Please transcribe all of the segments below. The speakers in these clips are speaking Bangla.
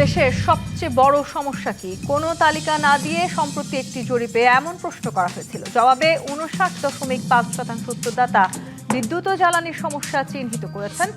দেশের সবচেয়ে বড় সমস্যা কি? কোনো তালিকা না দিয়ে সম্প্রতি একটি জরিপে এমন প্রশ্ন করা হয়েছিল। জবাবে ৫৯.৫% উত্তরদাতা বিদ্যুৎ ও জ্বালানির সমস্যা চিহ্নিত করেছেন।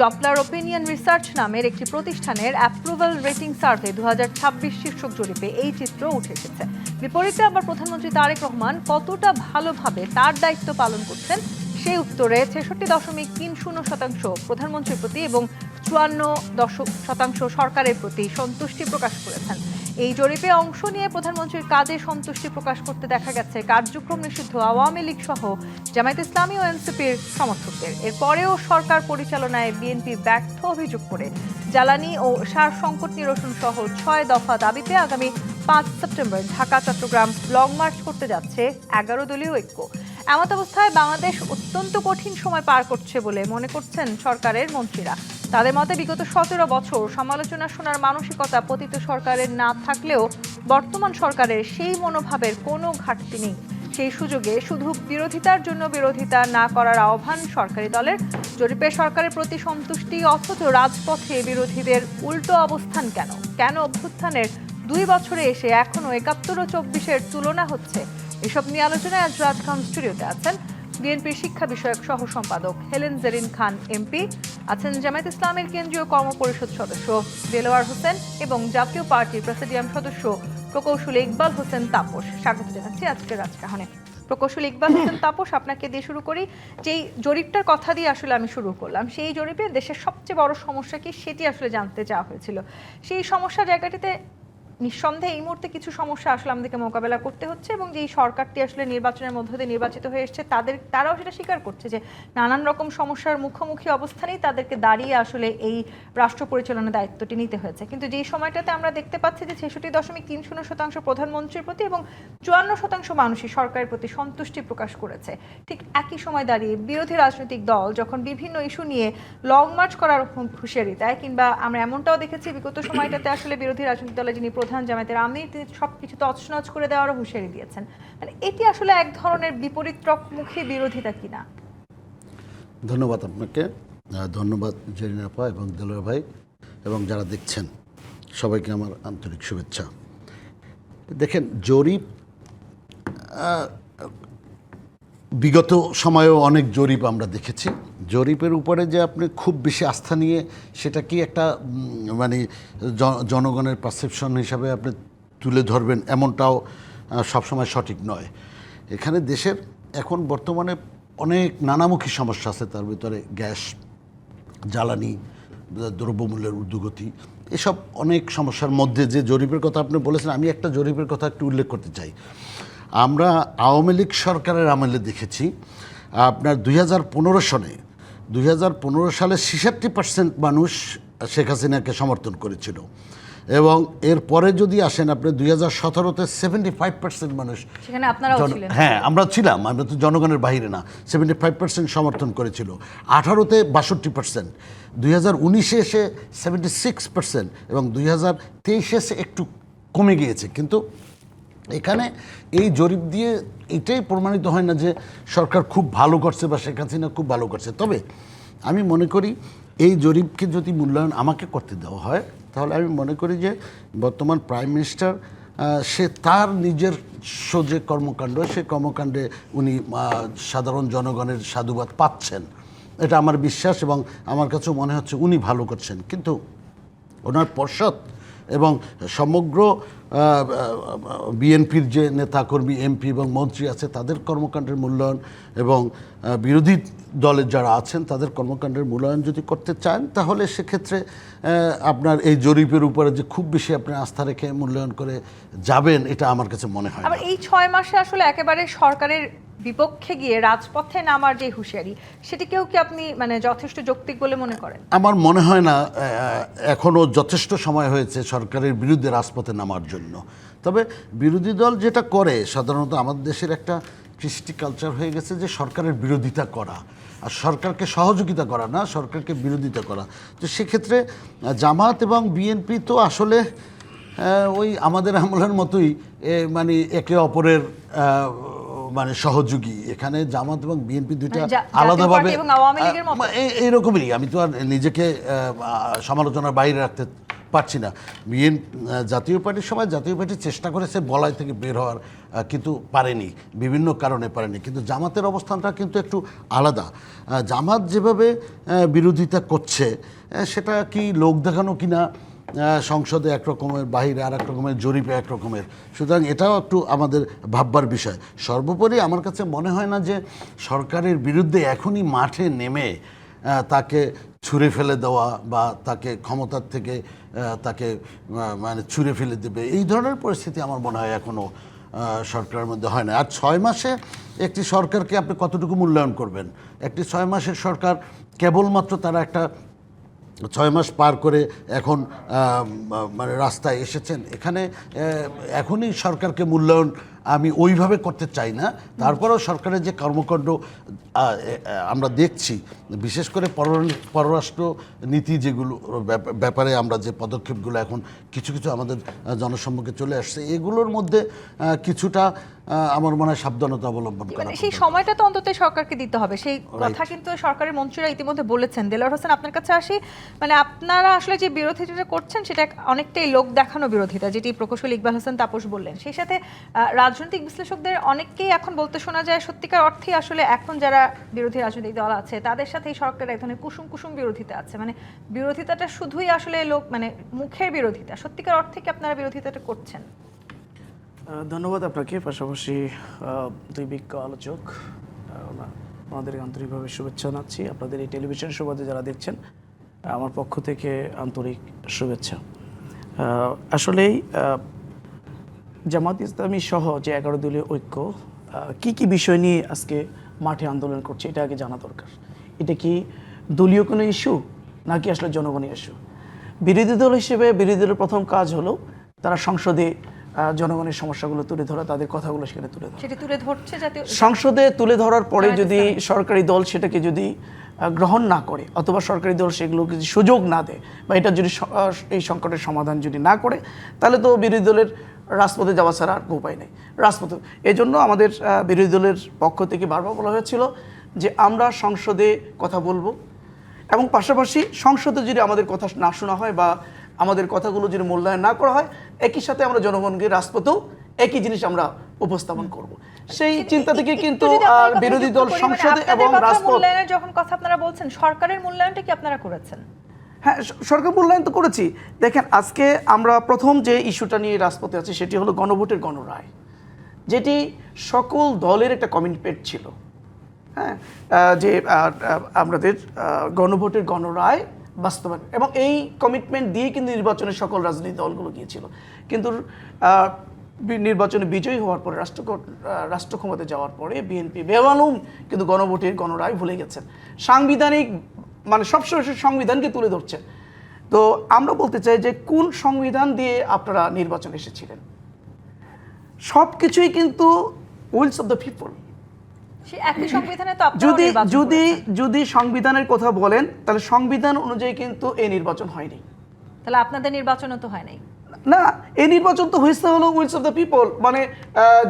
ডপলার ওপিনিয়ন রিসার্চ নামের একটি প্রতিষ্ঠানের অ্যাপ্রুভাল রেটিং সার্ভে ২০২৬ শীর্ষক জরিপে এই চিত্র উঠে এসেছে। বিপরীতে আবার প্রধানমন্ত্রী তারেক রহমান কতটা ভালোভাবে তার দায়িত্ব পালন করছেন সেই উত্তরে ৬৬.৩০% প্রধানমন্ত্রীর প্রতি এবং ৫৪% সরকারের প্রতি সন্তুষ্টি প্রকাশ করেছেন। এই জরিপে অংশ নিয়ে প্রধানমন্ত্রীর কাজে সন্তুষ্টি প্রকাশ করতে দেখা গেছে কার্যক্রম নিষিদ্ধ আওয়ামী লীগ সহ জামায়াত ইসলামী ও এনসিপির সমর্থকদের। এরপরেও সরকার পরিচালনায় বিএনপি ব্যর্থ অভিযোগ করে জ্বালানি ও সার সংকট নিরসন সহ ৬ দফা দাবিতে আগামী ৫ September Dhaka Chattogram long march করতে যাচ্ছে ১১ দলীয় ঐক্য। এমত অবস্থায় বাংলাদেশ অত্যন্ত কঠিন সময় পার করছে বলে মনে করছেন সরকারের মন্ত্রীরা। তাদের মতে বিগত ১৭ বছর সমালোচনা শোনার মানসিকতা পতিত সরকারের না থাকলেও বর্তমান সরকারের সেই মনোভাবের কোনো ঘাটতি নেই। সেই সুযোগে শুধু বিরোধিতার জন্য বিরোধিতা না করার আহ্বান সরকারি দলের। জরিপে সরকারের প্রতি সন্তুষ্টি অথচ রাজপথে বিরোধীদের উল্টো অবস্থান কেন? কেন অভ্যুত্থানের ২ বছরে এসে এখনো ৭১ ও ২৪-এর তুলনা হচ্ছে? এসব নিয়ে আলোচনায় আজ রাজখান স্টুডিওতে আছেন বিএনপির শিক্ষা বিষয়ক সহ সম্পাদক হেলেন জেরিন খান এমপি, আছেন জামায়াত ইসলামের কেন্দ্রীয় কর্মপরিষদ সদস্য দেলোয়ার হোসেন এবং জাতীয় পার্টির প্রেসিডিয়াম সদস্য প্রকৌশলী ইকবাল হোসেন তাপস। স্বাগত জানাচ্ছি আজকের রাজকাহনে। প্রকৌশলী ইকবাল হোসেন তাপস, আপনাকে দিয়ে শুরু করি। যেই জরিপটার কথা দিয়ে আসলে আমি শুরু করলাম, সেই জরিপে দেশের সবচেয়ে বড় সমস্যা কি সেটি আসলে জানতে চাওয়া হয়েছিল। সেই সমস্যা জায়গাটিতে নিঃসন্দেহে এই মুহূর্তে কিছু সমস্যা আসলে আমাদেরকে মোকাবেলা করতে হচ্ছে এবং যেই সরকারটি আসলে নির্বাচনের মধ্য দিয়ে নির্বাচিত হয়ে এসছে তারাও সেটা স্বীকার করছে যে নানান রকম সমস্যার মুখোমুখি অবস্থানেই তাদেরকে দাঁড়িয়ে আসলে এই রাষ্ট্র পরিচালনার দায়িত্বটি নিতে হয়েছে। কিন্তু যেই সময়টাতে আমরা দেখতে পাচ্ছি যে ৬৬.৩০% প্রধানমন্ত্রীর প্রতি এবং ৫৪% মানুষই সরকারের প্রতি সন্তুষ্টি প্রকাশ করেছে, ঠিক একই সময় দাঁড়িয়ে বিরোধী রাজনৈতিক দল যখন বিভিন্ন ইস্যু নিয়ে লং মার্চ করার হুঁশিয়ারি দেয়, কিংবা আমরা এমনটাও দেখেছি বিগত সময়টাতে আসলে বিরোধী রাজনৈতিক দলের যিনি প্রধান জামায়াতের আমির, তিনি সবকিছু তছনছ করে দেওয়ারও হুঁশিয়ারি দিয়েছেন। মানে এটি আসলে এক ধরনের বিপরীতমুখী বিরোধিতা কিনা? ধন্যবাদ আপনাকে, ধন্যবাদ জেরিন আপা এবং দেলোয়ার ভাই এবং যারা দেখছেন সবাইকে আমার আন্তরিক শুভেচ্ছা। দেখেন, জরিপ বিগত সময়েও অনেক জরিপ আমরা দেখেছি। জরিপের উপরে যে আপনি খুব বেশি আস্থা নিয়ে সেটা কি একটা মানে জনগণের পারসেপশন হিসাবে আপনি তুলে ধরবেন এমনটাও সবসময় সঠিক নয়। এখানে দেশের এখন বর্তমানে অনেক নানামুখী সমস্যা আছে, তার ভিতরে গ্যাস, জ্বালানি, দ্রব্যমূল্যের ঊর্ধ্বগতি, এসব অনেক সমস্যার মধ্যে যে জরিপের কথা আপনি বলেছেন, আমি একটা জরিপের কথা একটু উল্লেখ করতে চাই। আমরা আওয়ামী লীগ সরকারের আমলে দেখেছি আপনার ২০১৫ সালে ৬৬% মানুষ শেখ হাসিনাকে সমর্থন করেছিল এবং এরপরে যদি আসেন আপনি ২০১৭-তে ৭৫% মানুষ, হ্যাঁ আমরা ছিলাম, আমরা তো জনগণের বাইরে না, ৭৫% সমর্থন করেছিল। ১৮-তে ৬২%, ২০১৯-এ এসে 76% এবং ২০২৩-এ এসে একটু কমে গিয়েছে। কিন্তু এখানে এই জরিপ দিয়ে এটাই প্রমাণিত হয় না যে সরকার খুব ভালো করছে বা শেখ হাসিনা খুব ভালো করছে। তবে আমি মনে করি এই জরিপকে যদি মূল্যায়ন আমাকে করতে দেওয়া হয়, তাহলে আমি মনে করি যে বর্তমান প্রাইম মিনিস্টার সে তার নিজের যে কর্মকাণ্ড, সে কর্মকাণ্ডে উনি সাধারণ জনগণের সাধুবাদ পাচ্ছেন, এটা আমার বিশ্বাস এবং আমার কাছেও মনে হচ্ছে উনি ভালো করছেন। কিন্তু ওনার পর্ষদ এবং সমগ্র বিএনপির যে নেতাকর্মী, এমপি এবং মন্ত্রী আছে, তাদের কর্মকাণ্ডের মূল্যায়ন এবং বিরোধী দলের যারা আছেন তাদের কর্মকাণ্ডের মূল্যায়ন যদি করতে চান, তাহলে সেক্ষেত্রে আপনার এই জরিপের উপরে যে খুব বেশি আপনি আস্থা রেখে মূল্যায়ন করে যাবেন, এটা আমার কাছে মনে হয়। আবার এই ৬ মাসে আসলে একেবারে সরকারের বিপক্ষে গিয়ে রাজপথে নামার যে হুঁশিয়ারি, সেটিকেও কি আপনি মানে যথেষ্ট যৌক্তিক বলে মনে করেন? আমার মনে হয় না এখনও যথেষ্ট সময় হয়েছে সরকারের বিরুদ্ধে রাজপথে নামার জন্য। তবে বিরোধী দল যেটা করে, সাধারণত আমাদের দেশের একটা কৃষ্টি কালচার হয়ে গেছে যে সরকারের বিরোধিতা করা আর সরকারকে সহযোগিতা করা না, সরকারকে বিরোধিতা করা। তো সেক্ষেত্রে জামাত এবং বিএনপি তো আসলে ওই আমাদের আমলের মতোই মানে একে অপরের মানে সহযোগী। এখানে জামাত এবং বিএনপি দুইটা আলাদাভাবে এইরকমই। আমি তো আর নিজেকে সমালোচনার বাইরে রাখতে পারছি না। জাতীয় পার্টির সময় জাতীয় পার্টি চেষ্টা করেছে বলয় থেকে বের হওয়ার, কিন্তু পারেনি, বিভিন্ন কারণে পারেনি। কিন্তু জামাতের অবস্থানটা কিন্তু একটু আলাদা। জামাত যেভাবে বিরোধিতা করছে, সেটা কি লোক দেখানো কিনা, সংসদে একরকমের, বাহিরে আর এক রকমের, জরিপে একরকমের। সুতরাং এটাও একটু আমাদের ভাববার বিষয়। সর্বোপরি আমার কাছে মনে হয় না যে সরকারের বিরুদ্ধে এখনই মাঠে নেমে তাকে ছুঁড়ে ফেলে দেওয়া বা তাকে ক্ষমতার থেকে তাকে মানে ছুঁড়ে ফেলে দেবে, এই ধরনের পরিস্থিতি আমার মনে হয় এখনও সরকারের মধ্যে হয় না। আর 6 মাসে একটি সরকারকে আপনি কতটুকু মূল্যায়ন করবেন? একটি 6 মাসের সরকার কেবলমাত্র তারা একটা 6 মাস পার করে এখন মানে রাস্তায় এসেছেন। এখানে এখনই সরকারকে মূল্যায়ন আমি ওইভাবে করতে চাই না। তারপরেও সরকারের যে কর্মকাণ্ড আমরা দেখছি, বিশেষ করে পররাষ্ট্র নীতি যেগুলো ব্যাপারে আমরা যে পদক্ষেপগুলো এখন কিছু কিছু আমাদের জনসম্মুখে চলে আসছে, এগুলোর মধ্যে কিছুটা আমার মনে হয় সাবধানতা অবলম্বন করা। সেই সময়টা তো অন্তত সরকারকে দিতে হবে, সেই কথা কিন্তু সরকারের মন্ত্রীরা ইতিমধ্যে বলেছেন। দেলোয়ার হোসেন, আপনার কাছে আসি। মানে আপনারা আসলে যে বিরোধিতা করছেন সেটা অনেকটাই লোক দেখানো বিরোধিতা, যেটি প্রকৌশলী ইকবাল হোসেন তাপস বললেন। সেই সাথে রাজনৈতিক বিশ্লেষকদের অনেককেই এখন বলতে শোনা যায়, সত্যিকার অর্থে আসলে এখন যারা বিরোধী রাজনৈতিক দল আছে তাদের সাথে এই সরকারের এক ধরনের কুসুম বিরোধিতা আছে। মানে বিরোধিতাটা শুধুই আসলে লোক মানে মুখের বিরোধিতা, সত্যিকার অর্থে কি আপনারা বিরোধিতাটা করছেন? ধন্যবাদ আপনাকে, পাশাপাশি দুই বিজ্ঞ আলোচক আমাদের আন্তরিকভাবে শুভেচ্ছা জানাচ্ছি। আপনাদের এই টেলিভিশন সুবাদে যারা দেখছেন, আমার পক্ষ থেকে আন্তরিক শুভেচ্ছা। আসলেই জামাত ইসলামী সহ যে 11 দলীয় ঐক্য কি কি বিষয় নিয়ে আজকে মাঠে আন্দোলন করছে, এটা আগে জানা দরকার। এটা কি দলীয় কোনো ইস্যু নাকি আসলে জনগণের ইস্যু? বিরোধী দল হিসেবে বিরোধী দলের প্রথম কাজ হলো তারা সংসদে জনগণের সমস্যাগুলো তুলে ধরা, তাদের কথাগুলো সেখানে তুলে ধরা। সেটা তুলে ধরছে জাতীয় সংসদে তুলে ধরার পরে যদি সরকারি দল সেটাকে যদি গ্রহণ না করে, অথবা সরকারি দল সেগুলোকে যদি সুযোগ না দেয়, বা এটা যদি এই সংকটের সমাধান যদি না করে, তাহলে তো বিরোধী দলের রাজপথে যাওয়া ছাড়া আর উপায় নেই। রাজপথে এই জন্য আমাদের বিরোধী দলের পক্ষ থেকে বারবার বলা হয়েছিল যে আমরা সংসদে কথা বলবো, এবং পাশাপাশি সংসদে যদি আমাদের কথা না শোনা হয় বা আমাদের কথাগুলো যদি মূল্যায়ন না করা হয়, একই সাথে আমরা জনগণকে রাজপথেও একই জিনিস আমরা উপস্থাপন করব। সেই চিন্তা থেকে কিন্তু বিরোধী দল সংসদে এবং রাজপথ যখন কথা আপনারা বলছেন, সরকারের মূল্যায়নটা কি আপনারা করেছেন? হ্যাঁ, সরকার মূল্যায়ন তো করেছি। দেখেন, আজকে আমরা প্রথম যে ইস্যুটা নিয়ে রাজপথে আছি সেটি হলো গণভোটের গণরায়, যেটি সকল দলের একটা কমিটমেন্ট ছিল। হ্যাঁ, যে আমাদের গণভোটের গণরায় বাস্তবায়ন, এবং এই কমিটমেন্ট দিয়ে কিন্তু নির্বাচনে সকল রাজনৈতিক দলগুলো গিয়েছিল। কিন্তু নির্বাচনে বিজয়ী হওয়ার পরে রাষ্ট্র ক্ষমতায় যাওয়ার পরে বিএনপি বেমালুম কিন্তু গণভোটের গণরায় ভুলে গেছেন। সাংবিধানিক মানে সবসময় সংবিধানকে তুলে ধরছেন। তো আমরা বলতে চাই যে কোন সংবিধান দিয়ে আপনারা নির্বাচনে এসেছিলেন? সব কিছুই কিন্তু উইলস অফ দ্য পিপল। যদি সংবিধানের কথা বলেন, তাহলে সংবিধান অনুযায়ী কিন্তু এই নির্বাচন হয়নি। তাহলে আপনাদের নির্বাচনও তো হয় নাই না, এই নির্বাচন তো হয়েছে হলো উইলস অফ দ্য পিপল। মানে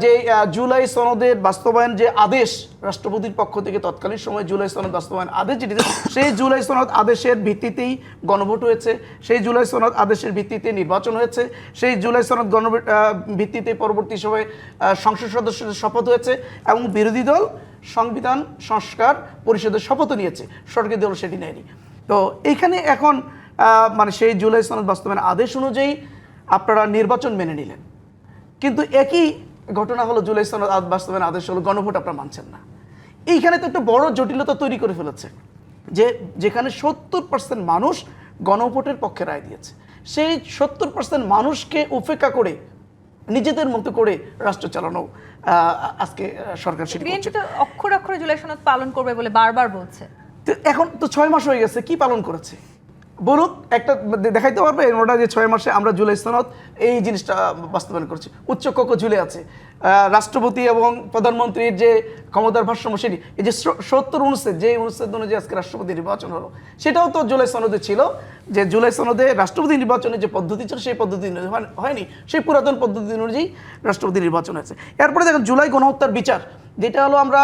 যে জুলাই সনদের বাস্তবায়ন যে আদেশ রাষ্ট্রপতির পক্ষ থেকে তৎকালীন সময় জুলাই সনদ বাস্তবায়ন আদেশ যেটি, সেই জুলাই সনদ আদেশের ভিত্তিতেই গণভোট হয়েছে, সেই জুলাই সনদ আদেশের ভিত্তিতে নির্বাচন হয়েছে, সেই জুলাই সনদ ভিত্তিতে পরবর্তী সময়ে সংসদ সদস্যদের শপথ হয়েছে, এবং বিরোধী দল সংবিধান সংস্কার পরিষদের শপথ নিয়েছে, সরকারি দল সেটি নেয়নি। তো এইখানে এখন মানে সেই জুলাই সনদ বাস্তবায়ন আদেশ অনুযায়ী আপনারা নির্বাচন মেনে নিলেন, কিন্তু একই ঘটনা হলো জুলাই সনদ বাস্তবায়ন আদেশ হলো গণভোট আপনারা মানছেন না। এইখানে তো একটা বড় জটিলতা তৈরি করে ফেলেছে, যে যেখানে 70% মানুষ গণভোটের পক্ষে রায় দিয়েছে, সেই 70% মানুষকে উপেক্ষা করে নিজেদের মতো করে রাষ্ট্র চালানো আজকে সরকার সেটি করছে। অক্ষরে অক্ষরে জুলাই সনদ পালন করবে বলে বারবার বলছে। এখন তো 6 মাস হয়ে গেছে, কি পালন করেছে বলুক? একটা দেখাইতে পারবে ওটা যে 6 মাসে আমরা জুলাই সনদ এই জিনিসটা বাস্তবায়ন করছি? উচ্চ কক্ষ ঝুলে আছে, রাষ্ট্রপতি এবং প্রধানমন্ত্রীর যে ক্ষমতার ভারসাম্য সেটি, এই যে 70 অনুচ্ছেদ, যে অনুচ্ছেদ অনুযায়ী আজকে রাষ্ট্রপতি নির্বাচন হলো, সেটাও তো জুলাই সনদে ছিল, যে জুলাই সনদে রাষ্ট্রপতি নির্বাচনের যে পদ্ধতি ছিল সেই পদ্ধতি হয়নি, সেই পুরাতন পদ্ধতি অনুযায়ী রাষ্ট্রপতি নির্বাচন হয়েছে। এরপরে দেখেন জুলাই গণহত্যার বিচার, যেটা হলো আমরা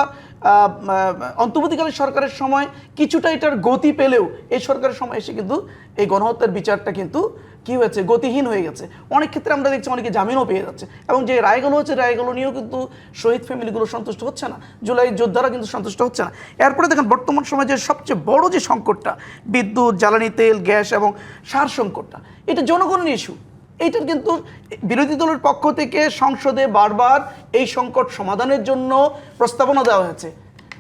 অন্তর্বর্তীকালীন সরকারের সময় কিছুটা এটার গতি পেলেও এই সরকারের সময় এসে কিন্তু এই গণহত্যার বিচারটা কিন্তু কি হয়েছে, গতিহীন হয়ে গেছে। অনেক ক্ষেত্রে আমরা দেখছি অনেকে জামিনও পেয়ে যাচ্ছে, এবং যে রায়গুলো হচ্ছে রায়গুলো নিয়েও কিন্তু শহীদ ফ্যামিলিগুলো সন্তুষ্ট হচ্ছে না, জুলাই যোদ্ধারা কিন্তু সন্তুষ্ট হচ্ছে না। এরপরে দেখেন বর্তমান সময়ে যে সবচেয়ে বড় যে সংকটটা, বিদ্যুৎ, জ্বালানি তেল, গ্যাস এবং সার সংকটটা, এটা জনগণের ইস্যু। এইটার কিন্তু বিরোধী দলের পক্ষ থেকে সংসদে বারবার এই সংকট সমাধানের জন্য প্রস্তাবনা দেওয়া হয়েছে।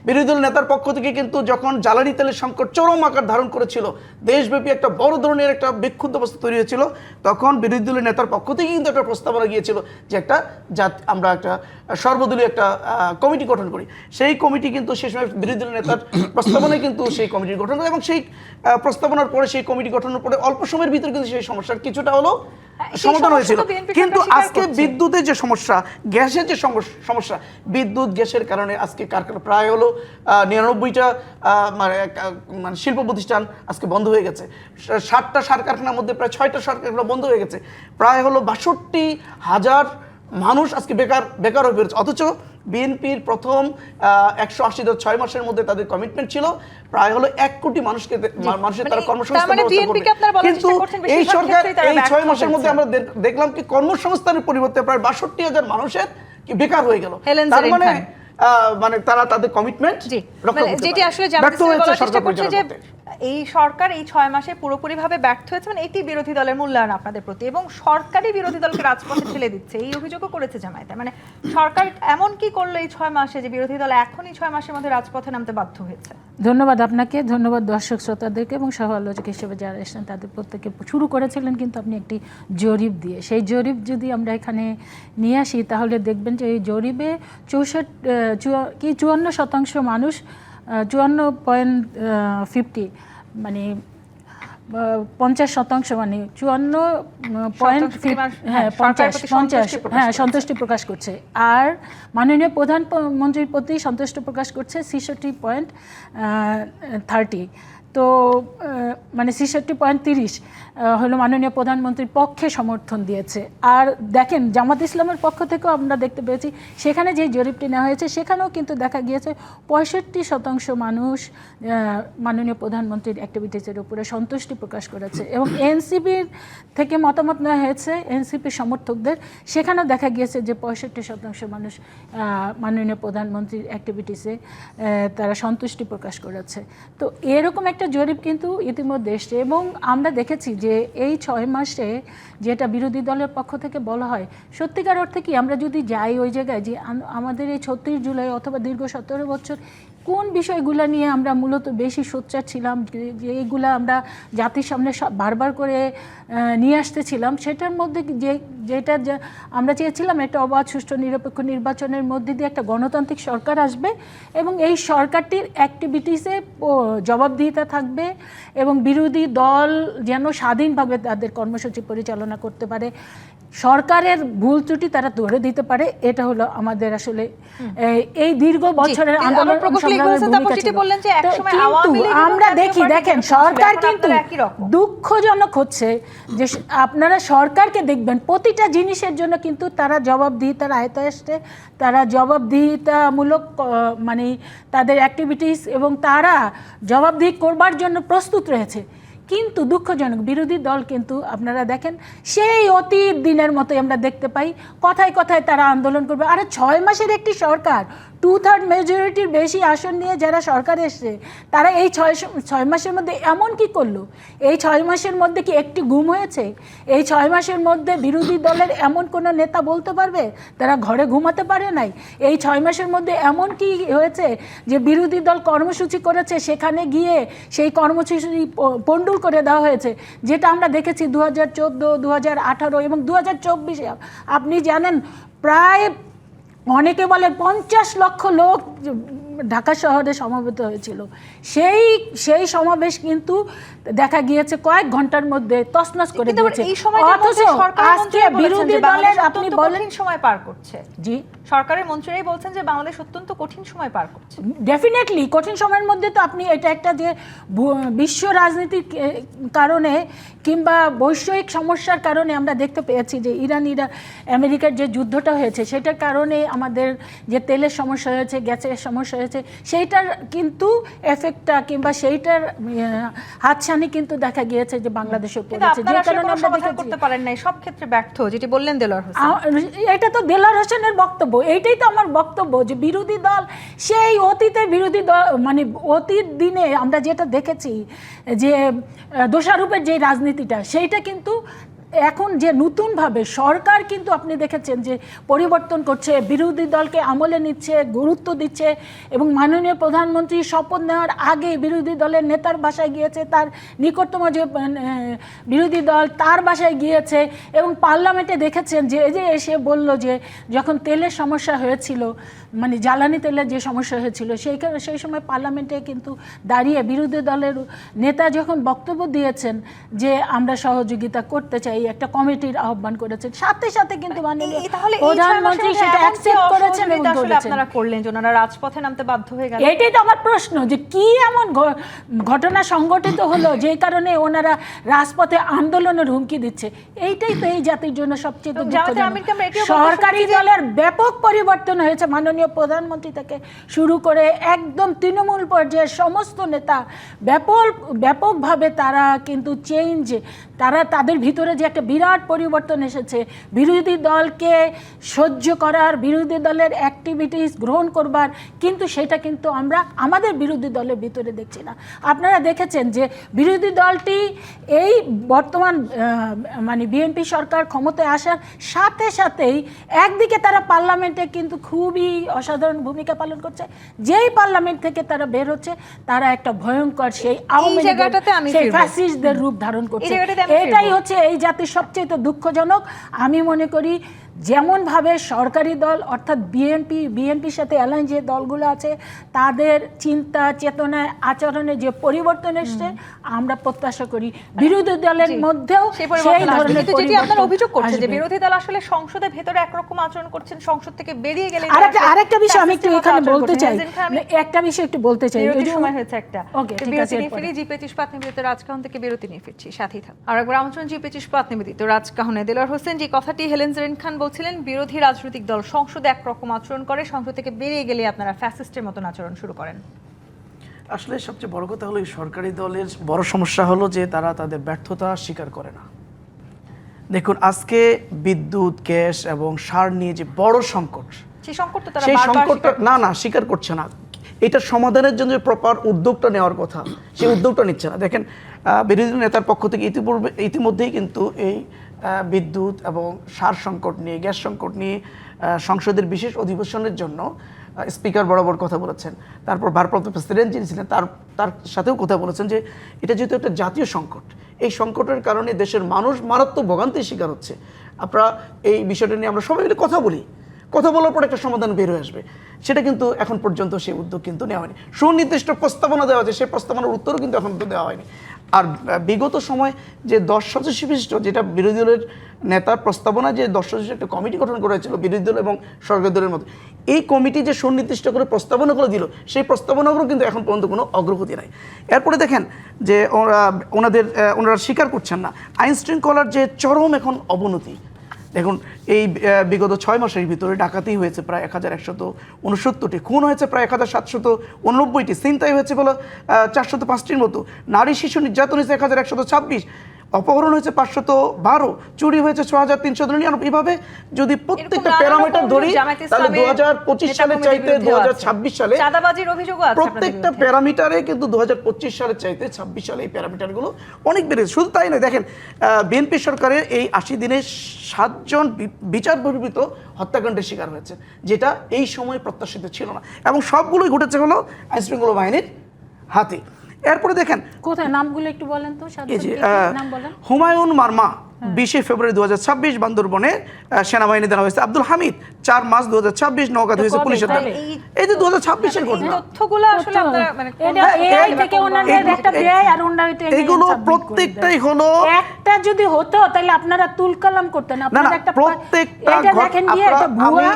বিরোধী দল নেতার পক্ষ থেকে কিন্তু যখন জ্বালানি তেলের সংকট চরম আকার ধারণ করেছিল, দেশব্যাপী একটা বড় ধরনের একটা বিক্ষুব্ধ অবস্থা তৈরি হয়েছিল, তখন বিরোধী দলের নেতার পক্ষ থেকে কিন্তু একটা প্রস্তাবনা গিয়েছিল যে আমরা একটা সর্বদলীয় একটা কমিটি গঠন করি। সেই কমিটি কিন্তু সেই সময় বিরোধী দলের নেতার প্রস্তাবনায় কিন্তু সেই কমিটির গঠন করে, এবং সেই প্রস্তাবনার পরে সেই কমিটি গঠনের পরে অল্প সময়ের ভিতরে কিন্তু সেই সমস্যার কিছুটা হলো সমাধান হয়েছিল। কিন্তু আজকে বিদ্যুতের যে সমস্যা, গ্যাসের যে সমস্যা, বিদ্যুৎ গ্যাসের কারণে আজকে কারখানা প্রায় হলো 99টা মানে শিল্প প্রতিষ্ঠান আজকে বন্ধ হয়ে গেছে। 7টা সার কারখানার মধ্যে প্রায় 6টা সার কারখানা বন্ধ হয়ে গেছে। প্রায় হলো 62,000 মানুষ আজকে বেকার হয়ে পড়েছে। অথচ বিএনপির প্রথম 180 মাসের মধ্যে তাদের কমিটমেন্ট ছিল প্রায় হলো 1 কোটি মানুষের তারা কর্মসংস্থান ব্যবস্থা করবে। কিন্তু এই সরকার এই 6 মাসের মধ্যে আমরা দেখলাম কি কর্মসংস্থানের পরিবর্তে প্রায় 62,000 মানুষের বেকার হয়ে গেল। তার মানে তারা তাদের কমিটমেন্ট যেটি আসলে জানতে বলার চেষ্টা করছে যে এই সরকার এই 6 মাসে পুরোপুরিভাবে ব্যর্থ হয়েছে, মানে এটি বিরোধী দলের মূল্যায়ন আপনাদের প্রতি, এবং সরকারই বিরোধী দলকে রাজপথে ঠেলে দিচ্ছে, এই অভিযোগও করেছে জামায়াত। মানে সরকার এমন কি করলো এই 6 মাসে যে বিরোধী দল এখনই 6 মাসের মধ্যে রাজপথে নামতে বাধ্য হয়েছে? ধন্যবাদ আপনাকে, ধন্যবাদ দর্শক শ্রোতাদেরকে এবং সহ আলোচক হিসেবে যারা এসেছেন তাদের প্রত্যেকে। শুরু করেছিলেন কিন্তু আপনি একটি জরিপ দিয়ে, সেই জরিপ যদি আমরা এখানে নিয়ে আসি তাহলে দেখবেন যে এই জরিপে 54% মানুষ 54.50 মানে 50% মানে 54.50 সন্তুষ্টি প্রকাশ করছে। আর মাননীয় প্রধানমন্ত্রীর প্রতি সন্তুষ্ট প্রকাশ করছে 66.30। তো মানে 66.30 হলো মাননীয় প্রধানমন্ত্রীর পক্ষে সমর্থন দিয়েছে। আর দেখেন জামাত ইসলামের পক্ষ থেকেও আমরা দেখতে পেয়েছি সেখানে যে জরিপটি নেওয়া হয়েছে সেখানেও কিন্তু দেখা গিয়েছে 65% মানুষ মাননীয় প্রধানমন্ত্রীর অ্যাক্টিভিটিসের উপরে সন্তুষ্টি প্রকাশ করেছে। এবং এনসিপির থেকে মতামত নেওয়া হয়েছে এনসিপির সমর্থকদের, সেখানেও দেখা গিয়েছে যে 65% মানুষ মাননীয় প্রধানমন্ত্রীর অ্যাক্টিভিটিসে তারা সন্তুষ্টি প্রকাশ করেছে। তো এরকম একটা জরিপ কিন্তু ইতিমধ্যে এসছে, এবং আমরা দেখেছি যে এই 6 মাসে যেটা বিরোধী দলের পক্ষ থেকে বলা হয়, সত্যিকার অর্থে কি আমরা যদি যাই ওই জায়গায় যে আমাদের এই 36 জুলাই অথবা দীর্ঘ 17 বছর কোন বিষয়গুলো নিয়ে আমরা মূলত বেশি সোচ্চার ছিলাম, যে এইগুলো আমরা জাতির সামনে বারবার করে নিয়ে আসতেছিলাম, সেটার মধ্যে যেটা আমরা চেয়েছিলাম একটা অবাধ, সুষ্ঠু, নিরপেক্ষ নির্বাচনের মধ্যে দিয়ে একটা গণতান্ত্রিক সরকার আসবে, এবং এই সরকারটির অ্যাক্টিভিটিসে জবাবদিহিতা থাকবে, এবং বিরোধী দল যেন স্বাধীনভাবে তাদের কর্মসূচি পরিচালনা করতে পারে, সরকারের ভুল ত্রুটি তারা ধরে দিতে পারে। এটা হলো আমাদের আসলে এই দীর্ঘ বছরের আন্দোলন সংগ্রামের ভূমিকা ছিল। আমরা দেখেন সরকার কিন্তু দুঃখজনক হচ্ছে যে আপনারা সরকারকে দেখবেন প্রতিটা জিনিসের জন্য কিন্তু তারা জবাবদিহিতার আয়তায় আসছে, তারা জবাবদিহিতামূলক মানে তাদের অ্যাক্টিভিটিস এবং তারা জবাবদিহি করবার জন্য প্রস্তুত রয়েছে। কিন্তু দুঃখজনক বিরোধী দল কিন্তু আপনারা দেখেন সেই অতীত দিনের মতোই আমরা দেখতে পাই, কথায় কথায় তারা আন্দোলন করবে। আরে 6 মাসের একটি সরকার, 2/3 মেজরিটির বেশি আসন নিয়ে যারা সরকার এসছে, তারা এই 6 মাসের মধ্যে এমন কি করলো? এই 6 মাসের মধ্যে কি একটি গুম হয়েছে? এই 6 মাসের মধ্যে বিরোধী দলের এমন কোনো নেতা বলতে পারবে তারা ঘরে ঘুমাতে পারে নাই? এই 6 মাসের মধ্যে এমন কি হয়েছে যে বিরোধী দল কর্মসূচি করেছে, সেখানে গিয়ে সেই কর্মসূচি পণ্ডুল করে দেওয়া হয়েছে, যেটা আমরা দেখেছি 2014, 2018 এবং 2024-এ। আপনি জানেন প্রায় অনেকে বলে 50 লক্ষ লোক ঢাকা শহরে সমবেত হয়েছিল। সেই সমাবেশ কিন্তু দেখা গিয়েছে কয়েক ঘন্টার মধ্যে তছনছ করে দিয়েছে। অথচ আজকে বিরোধী দলের আপনি বলেন সময় পার করছে, জি সরকারের মন্ত্রীরাই বলছেন যে বাংলাদেশ অত্যন্ত কঠিন সময় পার করছে। ডেফিনেটলি কঠিন সময়ের মধ্যে তো আপনি এটা একটা যে বিশ্ব রাজনীতির কারণে কিংবা বৈষয়িক সমস্যার কারণে আমরা দেখতে পেয়েছি যে ইরান আমেরিকার যে যুদ্ধটা হয়েছে সেটার কারণে আমাদের যে তেলের সমস্যা হয়েছে, গ্যাসের সমস্যা হয়েছে, হয়েছে সেইটার কিন্তু এফেক্টটা কিংবা সেইটার হাতছানি কিন্তু দেখা গিয়েছে যে বাংলাদেশে কিন্তু পড়েছে, যে আপনারা আসলে কারণে কোনো আমরা সমাধান দেখেছি করতে পারেন নাই, সব ক্ষেত্রে ব্যর্থ, যেটি বললেন দেলোয়ার হোসেন। এটা তো দেলোয়ার হোসেনের বক্তব্য, এইটাই তো আমার বক্তব্য যে বিরোধী দল সেই অতীতে বিরোধী দল মানে অতীত দিনে আমরা যেটা দেখেছি যে দোষারোপের যে রাজনীতিটা সেইটা কিন্তু এখন যে নতুনভাবে সরকার কিন্তু আপনি দেখেছেন যে পরিবর্তন করছে, বিরোধী দলকে আমলে নিচ্ছে, গুরুত্ব দিচ্ছে এবং মাননীয় প্রধানমন্ত্রী শপথ নেওয়ার আগে বিরোধী দলের নেতার বাসায় গিয়েছে, তার নিকটতম যে বিরোধী দল তার বাসায় গিয়েছে এবং পার্লামেন্টে দেখেছেন যে এই যে এসে বলল যে যখন তেলের সমস্যা হয়েছিল মানে জ্বালানি তেলের যে সমস্যা হয়েছিল সেই সময় পার্লামেন্টে কিন্তু দাঁড়িয়ে বিরোধী দলের নেতা যখন বক্তব্য দিয়েছেন যে আমরা সহযোগিতা করতে চাই, একটা কমিটির আহ্বান করেছেন, সাথে সাথে কিন্তু মাননীয় প্রধানমন্ত্রী সেটা অ্যাকসেপ্ট করেছেন এবং বলেছেন। আপনারা করলেন যে ওনারা রাজপথে নামতে বাধ্য হয়ে গেলেন। এটাই তো আমার প্রশ্ন যে কি এমন ঘটনা সংঘটিত হলো যে কারণে ওনারা রাজপথে আন্দোলনের হুমকি দিচ্ছে। এইটাই তো এই জাতির জন্য সবচেয়ে দুঃখজনক। সরকারি দলের ব্যাপক পরিবর্তন হয়েছে, মাননীয় প্রধানমন্ত্রী থেকে শুরু করে একদম তৃণমূল পর্যায়ের সমস্ত নেতা ব্যাপকভাবে তারা কিন্তু তাদের ভিতরে যে একটা বিরাট পরিবর্তন এসেছে, বিরোধী দলকে সহ্য করার, বিরোধী দলের অ্যাক্টিভিটিস গ্রহণ করবার, কিন্তু সেটা কিন্তু আমরা আমাদের বিরোধী দলের ভিতরে দেখছি না। আপনারা দেখেছেন যে বিরোধী দলটি এই বর্তমান মানে বিএনপি সরকার ক্ষমতায় আসার সাথে সাথেই একদিকে তারা পার্লামেন্টে কিন্তু খুবই অসাধারণ ভূমিকা পালন করছে, যেই পার্লামেন্ট থেকে তারা বের হচ্ছে তারা একটা ভয়ঙ্কর সেই আওয়ামী লীগের সেই ফ্যাসিস্টদের রূপ ধারণ করছে। এটাই হচ্ছে এই জাতির সবচেয়ে দুঃখজনক। আমি মনে করি যেমনভাবে সরকারি দল অর্থাৎ বিএনপির সাথে অ্যালায়েন্স যে দলগুলো আছে তাদের চিন্তা চেতনায় আচরণে যে পরিবর্তন এসছে আমরা প্রত্যাশা করি বিরোধী দলের মধ্যেও সেই ধরনের পরিবর্তন অভিযোগ করছে যে বিরোধী দল আসলে সংসদের ভেতরে একরকম আচরণ করছেন, সংসদ থেকে বেরিয়ে গেলে আরেকটা বিষয় আমি একটু এখানে বলতে চাই, একটা বিষয় একটু বলতে চাই। এই সময় হয়েছে একটা বিরতি নিয়ে ফিরি, জি25 ইস্পাত নিবেদিত রাজকাহন থেকে বিরতি নিয়ে ফিরছি, সাথেই থাকুন। আর একবার আমন্ত্রণ জি25 ইস্পাত নিবেদিত রাজকাহনে। দেলোয়ার হোসেন যে কথাটি হেলেন জেরিন খান বলছিলেন বিরোধী রাজনৈতিক দল সংসদে একরকম আচরণ করে, সংসদ থেকে বেরিয়ে গেলে আপনারা ফ্যাসিস্টের মতন আচরণ শুরু করেন। আসলে সবচেয়ে বড় কথা হলো এই সরকারি দলের বড় সমস্যা হলো যে তারা তাদের ব্যর্থতা স্বীকার করে না। দেখুন আজকে বিদ্যুৎ, গ্যাস এবং সার নিয়ে যে বড় সংকট, সেই সংকটটা না স্বীকার করছে না। এটার সমাধানের জন্য প্রপার উদ্যোগটা নেওয়ার কথা, সেই উদ্যোগটা নিচ্ছে না। দেখেন বিরোধী নেতার পক্ষ থেকে ইতিমধ্যেই কিন্তু এই বিদ্যুৎ এবং সার সংকট নিয়ে, গ্যাস সংকট নিয়ে সংসদের বিশেষ অধিবেশনের জন্য স্পিকার বরাবর কথা বলেছেন। তারপর ভারপ্রাপ্ত প্রেসিডেন্ট যিনি ছিলেন তার সাথেও কথা বলেছেন যে এটা যেহেতু একটা জাতীয় সংকট, এই সংকটের কারণে দেশের মানুষ মারাত্মক ভোগান্তির শিকার হচ্ছে। আপনারা এই বিষয়টা নিয়ে আমরা সবাই মিলে কথা বলার পর একটা সমাধান বের হয়ে আসবে, সেটা কিন্তু এখন পর্যন্ত সেই উদ্যোগ কিন্তু নেওয়া হয়নি। সুনির্দিষ্ট প্রস্তাবনা দেওয়া আছে, সেই প্রস্তাবনার উত্তরও কিন্তু এখন দেওয়া হয়নি। আর বিগত সময় যে 10 সদস্য বিশিষ্ট যেটা বিরোধী দলের নেতার প্রস্তাবনা যে 10 সদস্য একটা কমিটি গঠন করা হয়েছিল বিরোধী দল এবং সরকারি দলের মধ্যে, এই কমিটি যে সুনির্দিষ্ট করে প্রস্তাবনাগুলো দিল সেই প্রস্তাবনাগুলো কিন্তু এখন পর্যন্ত কোনো অগ্রগতি নাই। এরপরে দেখেন যে ওনারা স্বীকার করছেন না আইন শৃঙ্খলার যে চরম এখন অবনতি। দেখুন এই বিগত 6 মাসের ভিতরে ডাকাতি হয়েছে প্রায় 1169টি, খুন হয়েছে প্রায় 1789টি, ছিনতাই হয়েছে বলে 405টির মতো, নারী শিশু নির্যাতন হয়েছে 1126, অপহরণ হয়েছে 512, চুরি হয়েছে 6399। এভাবে যদি প্রত্যেকটা প্যারামিটার ধরি তাহলে 2025 সালের চাইতে 2026 সালে চাঁদাবাজির অভিযোগ আছে প্রত্যেকটা প্যারামিটারে, কিন্তু 2025 সালের চাইতে 26 সালে এই প্যারামিটারগুলো অনেক বেড়েছে। শুধু তাই নয়, দেখেন বিএনপি সরকারের এই 80 দিনে 7 জন বিচার বহির্ভূত হত্যাকাণ্ডের শিকার হয়েছে, যেটা এই সময় প্রত্যাশিত ছিল না, এবং সবগুলোই ঘটেছে হলো আইনশৃঙ্খলা বাহিনীর হাতে। এরপরে দেখেন কোথায় নামগুলো একটু বলেন তো, নাম বলেন। হুমায়ুন মারমা 20 ফেব্রুয়ারি 2026 বান্দরবনে সেনাবাহিনী দেওয়া হয়েছে। আব্দুল হামিদ 4 মার্চ 2026 নওগাঁতে হয়েছে পুলিশের দ্বারা। এই যে 2026 এর ঘটনা, তথ্যগুলো আসলে আপনারা মানে এআই থেকে ওনাদের একটা দেয় আর ওনারা এটা এগুলো প্রত্যেকটাই হলো, একটা যদি হতো তাহলে আপনারা তুলকালাম করতেন। আপনারা একটা প্রত্যেকটা দেখেন কি এটা ভুয়া,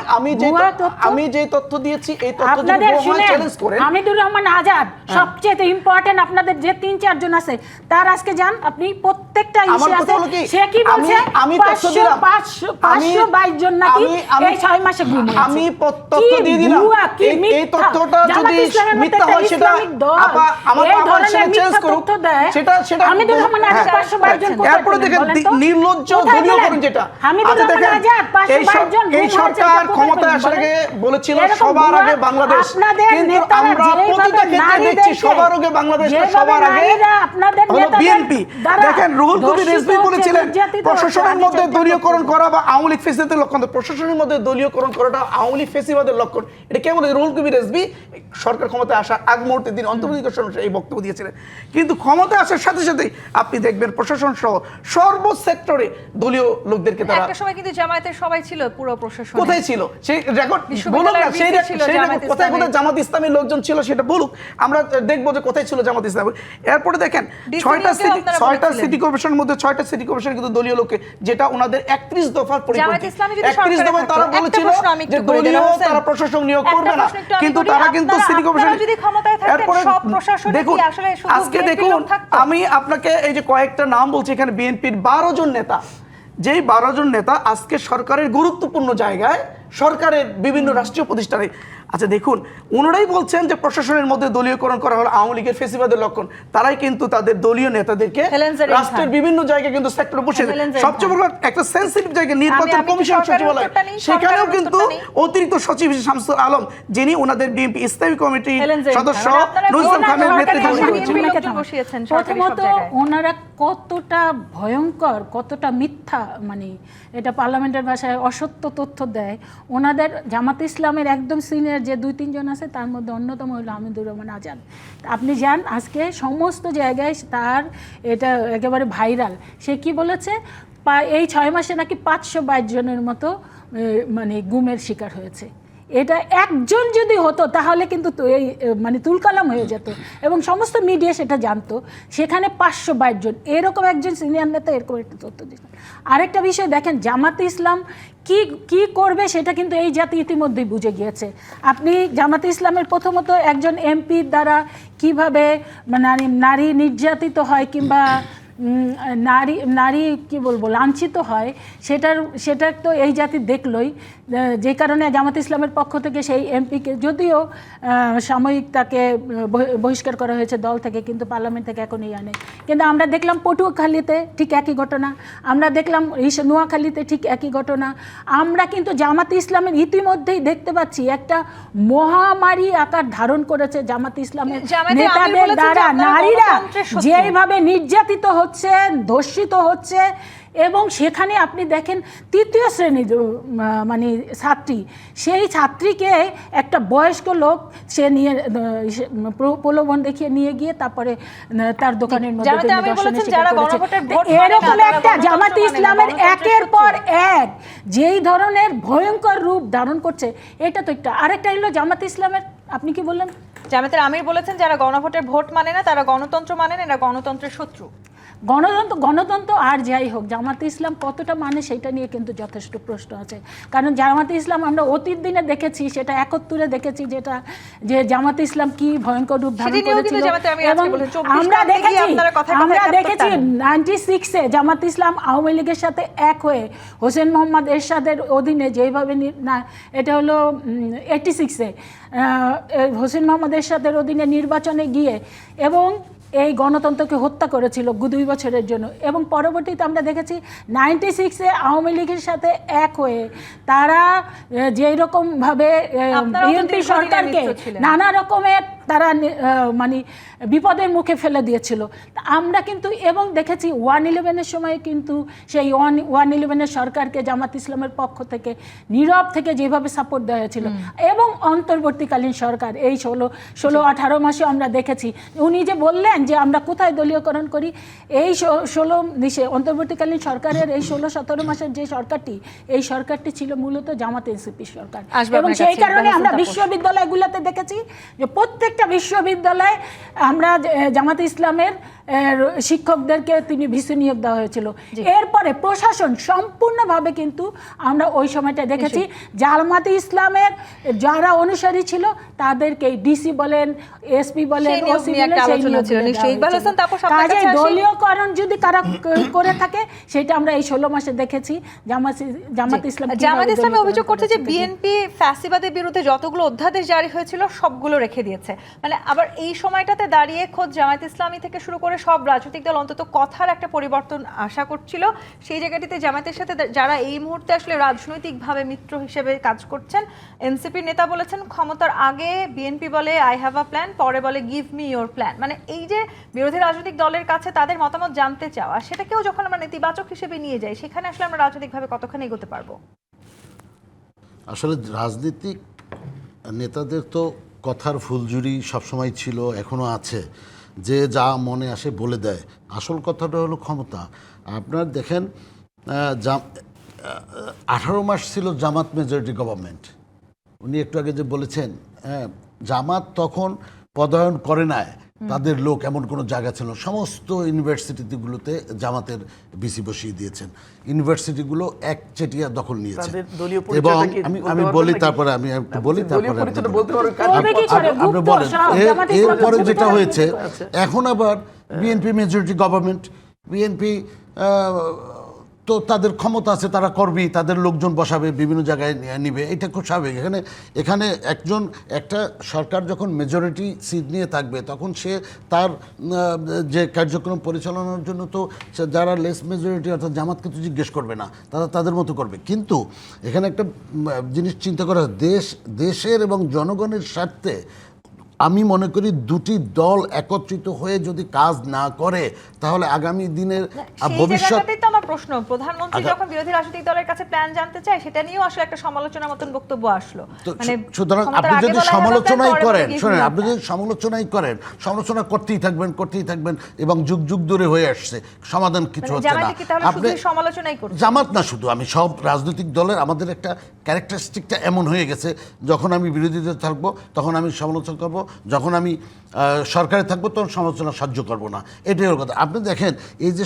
আমি যে তথ্য দিয়েছি এই তথ্য যদি ভুয়া চ্যালেঞ্জ করেন। হামিদুর রহমান আজাদ সবচেয়ে ইম্পর্টেন্ট, আপনাদের যে 3-4 জন আছে তার আজকে যান আপনি প্রত্যেকটা ইস্যু আছে, শেখ কি বলছে আমি তথ্য দিলাম 522 জন নাকি এই 6 মাসে গুম হয়েছে। আমি তথ্য দিয়ে দিলাম। এই তথ্যটা যদি মিথ্যা হয় সেটা আপা আমার আবার সেটা চেঞ্জ করুক, সেটা আমি তো মানে 522 জন কোথায়? এরপরে দেখেন নির্লজ্জ দলীয়করণ যেটা। আচ্ছা দেখেন এই সরকার ক্ষমতায় আসার আগে বলেছিল সবার আগে বাংলাদেশ, কিন্তু আমরা প্রতিটা ক্ষেত্রে দেখছি সবার আগে বাংলাদেশ, সবার আগে হলো বিএনপি। দেখেন রুহুল কবির রিজভী বলেছিলেন প্রশাসনের মধ্যে দলীয়করণ করা বা আওয়ামী লীগ ফেসিবাদের লক্ষণ, প্রশাসনের মধ্যে দলীয়করণ করাটা আওয়ামী লীগ ফেসিবাদের লক্ষণ। এটা কে বলে? রুহুল কবির রিজভী সরকার ক্ষমতায় আসার আগ মুহূর্তে দিন অন্তর্বর্তীকালীন সরকারে এই বক্তব্য দিয়েছিলেন। কিন্তু ক্ষমতায় আসার সাথে সাথেই আপনি দেখবেন প্রশাসন সহ সর্ব সেক্টরে দলীয় লোকদেরকে তারা একটা সময় কিন্তু জামায়াতের সবাই ছিল পুরো প্রশাসন। কোথায় ছিল সেই রেকর্ড বলুন না, সেই কোথায় কোথায় জামাত ইসলামীর লোকজন ছিল সেটা বলুক, আমরা দেখবো যে কোথায় ছিল জামাত ইসলাম। এরপরে দেখেন 6টা সিটি কর্পোরেশনের মধ্যে 6টা সিটি কর্পোরেশন কিন্তু দলীয় লোকে, যেটা ওনাদের 31 দফার পরিপন্থী। 31 দফায় তারা বলেছিল যে দলীয় তারা প্রশাসক নিয়োগ করবে না, কিন্তু তারা কিন্তু সিটি কর্পোরেশন যদি ক্ষমতায় থাকতেন সব প্রশাসন দেখুন কি আসলে শুধু আজকে দেখুন আমি আপনাকে এই যে কয়েকটা নাম বলছি, এখানে বিএনপির 12 জন নেতা, যেই 12 জন নেতা আজকে সরকারের গুরুত্বপূর্ণ জায়গায়, সরকারের বিভিন্ন রাষ্ট্রীয় প্রতিষ্ঠানে। আচ্ছা দেখুন ওনারাই বলছেন যে প্রশাসনের মধ্যে দলীয়করণ করা হলো আওয়ামী লীগের ফেসিবাদের লক্ষণ। তারাই কিন্তু তাদের দলীয় নেতাদেরকে রাষ্ট্রের বিভিন্ন জায়গায় কিন্তু সেক্টরে বসে, সবচেয়ে বড় একটা সেনসিটিভ জায়গা নির্বাচন কমিশন সচিবালয়, সেখানেও কিন্তু অতিরিক্ত সচিব শামসুল আলম, যিনি ওনাদের বিএনপি ইসলামী কমিটি সদস্য নুরুল খানের নেতৃত্বে বসিয়েছেন। প্রথমত ওনারা কতটা ভয়ঙ্কর, কতটা মিথ্যা, মানে এটা পার্লামেন্টের ভাষায় অসত্য তথ্য দেয়। ওনাদের জামাত ইসলামের একদম সিনিয়র যে 2-3 জন আছে তার মধ্যে অন্যতম হলো হামিদুর রহমান আজাদ। আপনি যান আজকে সমস্ত জায়গায় তার এটা একেবারে ভাইরাল। সে কি বলেছে, এই 6 মাসে নাকি 522 জনের মতো মানে গুমের শিকার হয়েছে। এটা একজন যদি হতো তাহলে কিন্তু এই মানে তুলকালাম হয়ে যেত এবং সমস্ত মিডিয়া সেটা জানতো। সেখানে 522 জন, এরকম একজন সিনিয়র নেতা এরকম একটা তথ্য দিচ্ছেন। আরেকটা বিষয় দেখেন, জামাতে ইসলাম কি করবে সেটা কিন্তু এই জাতি ইতিমধ্যেই বুঝে গিয়েছে। আপনি জামাতে ইসলামের প্রথমত একজন এমপির দ্বারা কিভাবে নারী নির্যাতিত হয় কিংবা নারী কি বলবো লাঞ্ছিত হয়, সেটা তো এই জাতি দেখলই। যে কারণে জামাত ইসলামের পক্ষ থেকে সেই এমপিকে যদিও সাময়িক তাকে বহিষ্কার করা হয়েছে দল থেকে, কিন্তু পার্লামেন্ট থেকে এখনই আনে। কিন্তু আমরা দেখলাম পটুয়াখালীতে ঠিক একই ঘটনা, আমরা দেখলাম নোয়াখালীতে ঠিক একই ঘটনা। আমরা কিন্তু জামাত ইসলামের ইতিমধ্যেই দেখতে পাচ্ছি একটা মহামারী আকার ধারণ করেছে জামাত ইসলামের নেতাদের দ্বারা নারীরা যেভাবে নির্যাতিত হচ্ছে, ধর্ষিত হচ্ছে। এবং সেখানে আপনি দেখেন 3য় শ্রেণীর মানে ছাত্রী, সেই ছাত্রীকে একটা বয়স্ক লোক সে নিয়ে প্রলোভন দেখিয়ে নিয়ে গিয়ে তারপরে তার দোকানের মধ্যে এরকম একটা জামাত ইসলামের একের পর এক যেই ধরনের ভয়ঙ্কর রূপ ধারণ করছে, এটা তো একটা। আরেকটা হলো জামাত ইসলামের, আপনি কি বললেন? জামাতের আমির বলেছেন যারা গণভোটের ভোট মানে না তারা গণতন্ত্র মানে না, এরা গণতন্ত্রের শত্রু। গণতন্ত্র আর যাই হোক, জামাতে ইসলাম কতটা মানে সেটা নিয়ে কিন্তু যথেষ্ট প্রশ্ন আছে। কারণ জামাতে ইসলাম আমরা অতীত দিনে দেখেছি, সেটা 71-এ দেখেছি, যেটা যে জামাতে ইসলাম কি ভয়ঙ্কর রূপ ধারণ করেছিল। এবং আমরা দেখেছি 96-এ জামাত ইসলাম আওয়ামী লীগের সাথে এক হয়ে হোসেন মোহাম্মদ এরশাদের অধীনে যেভাবে না, এটা হলো 86-এ হোসেন মোহাম্মদ এরশাদের অধীনে নির্বাচনে গিয়ে এবং এই গণতন্ত্রকে হত্যা করেছিল 2 বছরের জন্য। এবং পরবর্তীতে আমরা দেখেছি 96-এ আওয়ামী লীগের সাথে এক হয়ে তারা যেই রকমভাবে বিএনপি সরকারকে নানা রকমের তারা মানে বিপদের মুখে ফেলে দিয়েছিল। আমরা কিন্তু এবং দেখেছি 111-এর সময় কিন্তু সেই 111-এর সরকারকে জামাত ইসলামের পক্ষ থেকে নীরব থেকে যেভাবে সাপোর্ট দেওয়া হয়েছিল। এবং অন্তর্বর্তীকালীন সরকার এই 16-18 মাসে আমরা দেখেছি, উনি যে বললেন যে আমরা কোথায় দলীয়করণ করি, এই 16 অন্তর্বর্তীকালীন সরকারের এই 16-17 মাসের যে সরকারটি, এই সরকারটি ছিল মূলত জামাত এনসিপি সরকার। এবং সেই কারণে আমরা বিশ্ববিদ্যালয়গুলোতে দেখেছি যে প্রত্যেকটা প্রত্যেকটা বিশ্ববিদ্যালয়ে আমরা জামাত ইসলামের শিক্ষকদেরকে তিনি ভিসি নিয়োগ দেওয়া হয়েছিল। এরপরে প্রশাসন সম্পূর্ণভাবে কিন্তু আমরা ওই সময়টা দেখেছি জামাতে ইসলামের যারা অনুসারী ছিল তাদেরকে ডিসি বলেন, এসপি বলেন, সেই নিয়োগ ওসি নিয়ে বলেন, একটা সেই আলোচনা নিয়োগ ছিল। দেওয়া নিশ্চয়ই ইকবাল হয়েছিল। হোসেন তাপস, আপনার কাজেই কাছে আসি। দলীয়করণ যদি কারা করে থাকে সেটা আমরা এই 16 মাসে দেখেছি। জামাত ইসলাম জামাত ইসলামে অভিযোগ করছে যে করেছে। বিএনপি ফ্যাসিবাদের বিরুদ্ধে যতগুলো অধ্যাদেশ জারি হয়েছিল সবগুলো রেখে দিয়েছে। মানে আবার এই সময়টাতে দাঁড়িয়ে খোদ জামাত ইসলামী থেকে শুরু করে সব রাজনৈতিক দল অন্তত কথার একটা পরিবর্তন আশা করছিল। সেই জায়গাটিতে জামাতের সাথে যারা এই মুহূর্তে আসলে রাজনৈতিকভাবে মিত্র হিসেবে কাজ করছেন, এনসিপির নেতা বলেছেন ক্ষমতার আগে বিএনপি বলে আই হ্যাভ আ প্ল্যান, পরে বলে গিভ মি ইয়োর প্ল্যান। মানে এই যে বিরোধী রাজনৈতিক দলের কাছে তাদের মতামত জানতে চাওয়া, সেটাকেও যখন আমরা নেতিবাচক হিসেবে নিয়ে যাই, সেখানে আসলে আমরা রাজনৈতিকভাবে কতখানি এগোতে পারবো? আসলে রাজনীতিক নেতাদের তো কথার ফুলঝুরি সবসময় ছিল, এখনও আছে, যে যা মনে আসে বলে দেয়। আসল কথাটা হলো ক্ষমতা। আপনার দেখেন 18 মাস ছিল জামাত মেজরিটি গভর্নমেন্ট। উনি একটু আগে যে বলেছেন, জামাত তখন পদায়ন করে নাই, তাদের লোক এমন কোনো জায়গা ছিল না। সমস্ত ইউনিভার্সিটিগুলোতে জামাতের বিসি বসিয়ে দিয়েছেন। ইউনিভার্সিটিগুলো একচেটিয়া দখল নিয়েছে। তাদের দলীয় এবং পরিচয়টা কি আমি বলতে বলি, পারবেন তারপরে আমি একটু বলি, দলীয় তারপরে পরিচয়টা বলতে পারবেন কার- তবে কি করে? আপনি গুপ্ত বলেন। সব জামাত ইসলামের এরপরে ছবি যেটা তো হয়েছে, আছে। এখন আবার বিএনপি মেজরিটি গভর্নমেন্ট, বিএনপি তো তাদের ক্ষমতা আছে, তারা করবেই, তাদের লোকজন বসাবে, বিভিন্ন জায়গায় নিবে, এটা খুব স্বাভাবিক। এখানে একটা সরকার যখন মেজরিটি সিট নিয়ে থাকবে তখন সে তার যে কার্যক্রম পরিচালনার জন্য তো যারা লেস মেজরিটি অর্থাৎ জামাতকে তো জিজ্ঞেস করবে না, তারা তাদের মতো করবে। কিন্তু এখানে একটা জিনিস চিন্তা করা, দেশের এবং জনগণের স্বার্থে আমি মনে করি দুটি দল একত্রিত হয়ে যদি কাজ না করে তাহলে আগামী দিনের সেই ভবিষ্যৎ। জায়গাটাই তো আমার প্রশ্ন, প্রধানমন্ত্রী যখন বিরোধী রাজনৈতিক দলের কাছে প্ল্যান জানতে চায়, সেটা নিয়েও আসলে একটা সমালোচনার মতন বক্তব্য আসলো। তো মানে সুতরাং ক্ষমতার আপনি আগে যদি বলা হয় সমালোচনাই পরে বলে করেন, give শোনেন, me আপনি your যদি সমালোচনাই করেন, সমালোচনা করতেই থাকবেন এবং যুগ যুগ ধরে হয়ে আসছে, সমাধান কিছু plan। হচ্ছে না। জামায়াতে কি তাহলে আপনি শুধু সমালোচনাই করছে? জামাত না শুধু, আমি সব রাজনৈতিক দলের আমাদের একটা ক্যারেক্টারিস্টিকটা এমন হয়ে গেছে, যখন আমি বিরোধীতে থাকবো তখন আমি সমালোচনা করব, যখন আমি সরকারে থাকবো তখন সমালোচনা সহ্য করব না। এটাই ওর কথা। আপনি দেখেন এই যে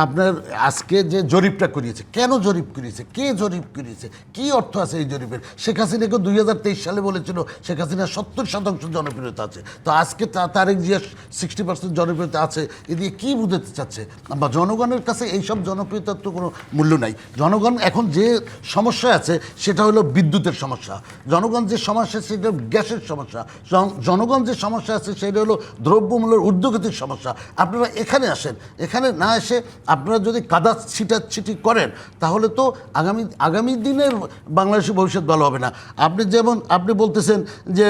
আপনার আজকে যে জরিপটা করিয়েছে, কেন জরিপ করিয়েছে, কে জরিপ করিয়েছে, কি অর্থ আছে এই জরিপের? শেখ হাসিনাকে 2023 সালে বলেছিল শেখ হাসিনা 70% জনপ্রিয়তা আছে, তো আজকে তারেক জিয়া 60% জনপ্রিয়তা আছে। এদিকে কি বুঝাতে চাচ্ছে? বা জনগণের কাছে এইসব জনপ্রিয়তার তো কোনো মূল্য নাই। জনগণ এখন যে সমস্যা আছে সেটা হলো বিদ্যুতের সমস্যা, জনগণ যে সমস্যা সেটা গ্যাসের সমস্যা, জনগণ যে সমস্যা আছে সেটা হলো দ্রব্যমূল্যের ঊর্ধ্বগতির সমস্যা। আপনারা এখানে আসেন, এখানে না এসে আপনারা যদি কাদা ছিটাছিটি করেন তাহলে তো আগামী দিনের বাংলাদেশের ভবিষ্যৎ ভালো হবে না। আপনি বলতেছেন যে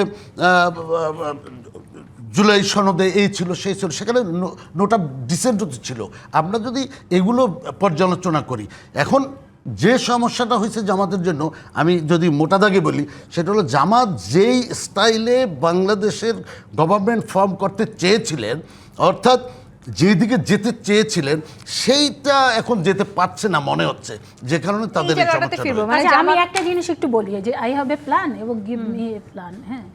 জুলাই সনদে এই ছিল সেই ছিল, সেখানে নোট অফ ডিসেন্ট ছিল। আমরা যদি এগুলো পর্যালোচনা করি, এখন যে সমস্যাটা হয়েছে জামাতের জন্য, আমি যদি মোটা দাগে বলি, সেটা হলো জামাত যেই স্টাইলে বাংলাদেশের গভর্নমেন্ট ফর্ম করতে চেয়েছিলেন, অর্থাৎ যেদিকে যেতে চেয়েছিলেন সেইটা এখন যেতে পারছে না মনে হচ্ছে, যে কারণে তাদের এই জায়গাটাতে সমস্যাটা ফিরবো। হয়েছে। মানে আচ্ছা, আমি জামাত- একটা জিনিস একটু বলি, যে আই হ্যাভ এ প্ল্যান এবং গিভ মি এ প্ল্যান। হ্যাঁ,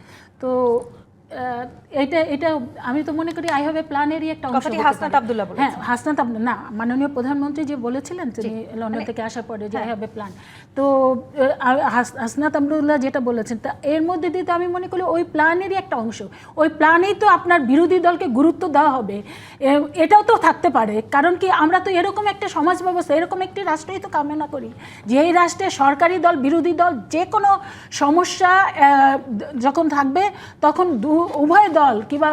তো এটা আমি তো মনে করি আই হ্যাভ এ প্ল্যানেরই একটা অংশ কথাটি হতে হাসনাত পারে। আব্দুল্লাহ বলেছেন। হ্যাঁ, হাসনাত আব্দুল্লাহ না, মাননীয় প্রধানমন্ত্রী যে বলেছিলেন তিনি লন্ডন থেকে আসার পরে যে আই হ্যাভ এ প্ল্যান, তো হাসনাত আব্দুল্লাহ যেটা বলেছেন তা এর মধ্যে দিয়ে তো আমি মনে করি ওই প্ল্যানেরই একটা অংশ। ওই প্ল্যানেই তো আপনার বিরোধী দলকে গুরুত্ব দেওয়া হবে, এটাও তো থাকতে পারে। কারণ কি, আমরা তো এরকম একটা সমাজ ব্যবস্থা, এরকম একটি রাষ্ট্রই তো কামনা করি, যে এই রাষ্ট্রে সরকারি দল বিরোধী দল যে কোনো সমস্যা যখন থাকবে তখন উভয় দল কিংবা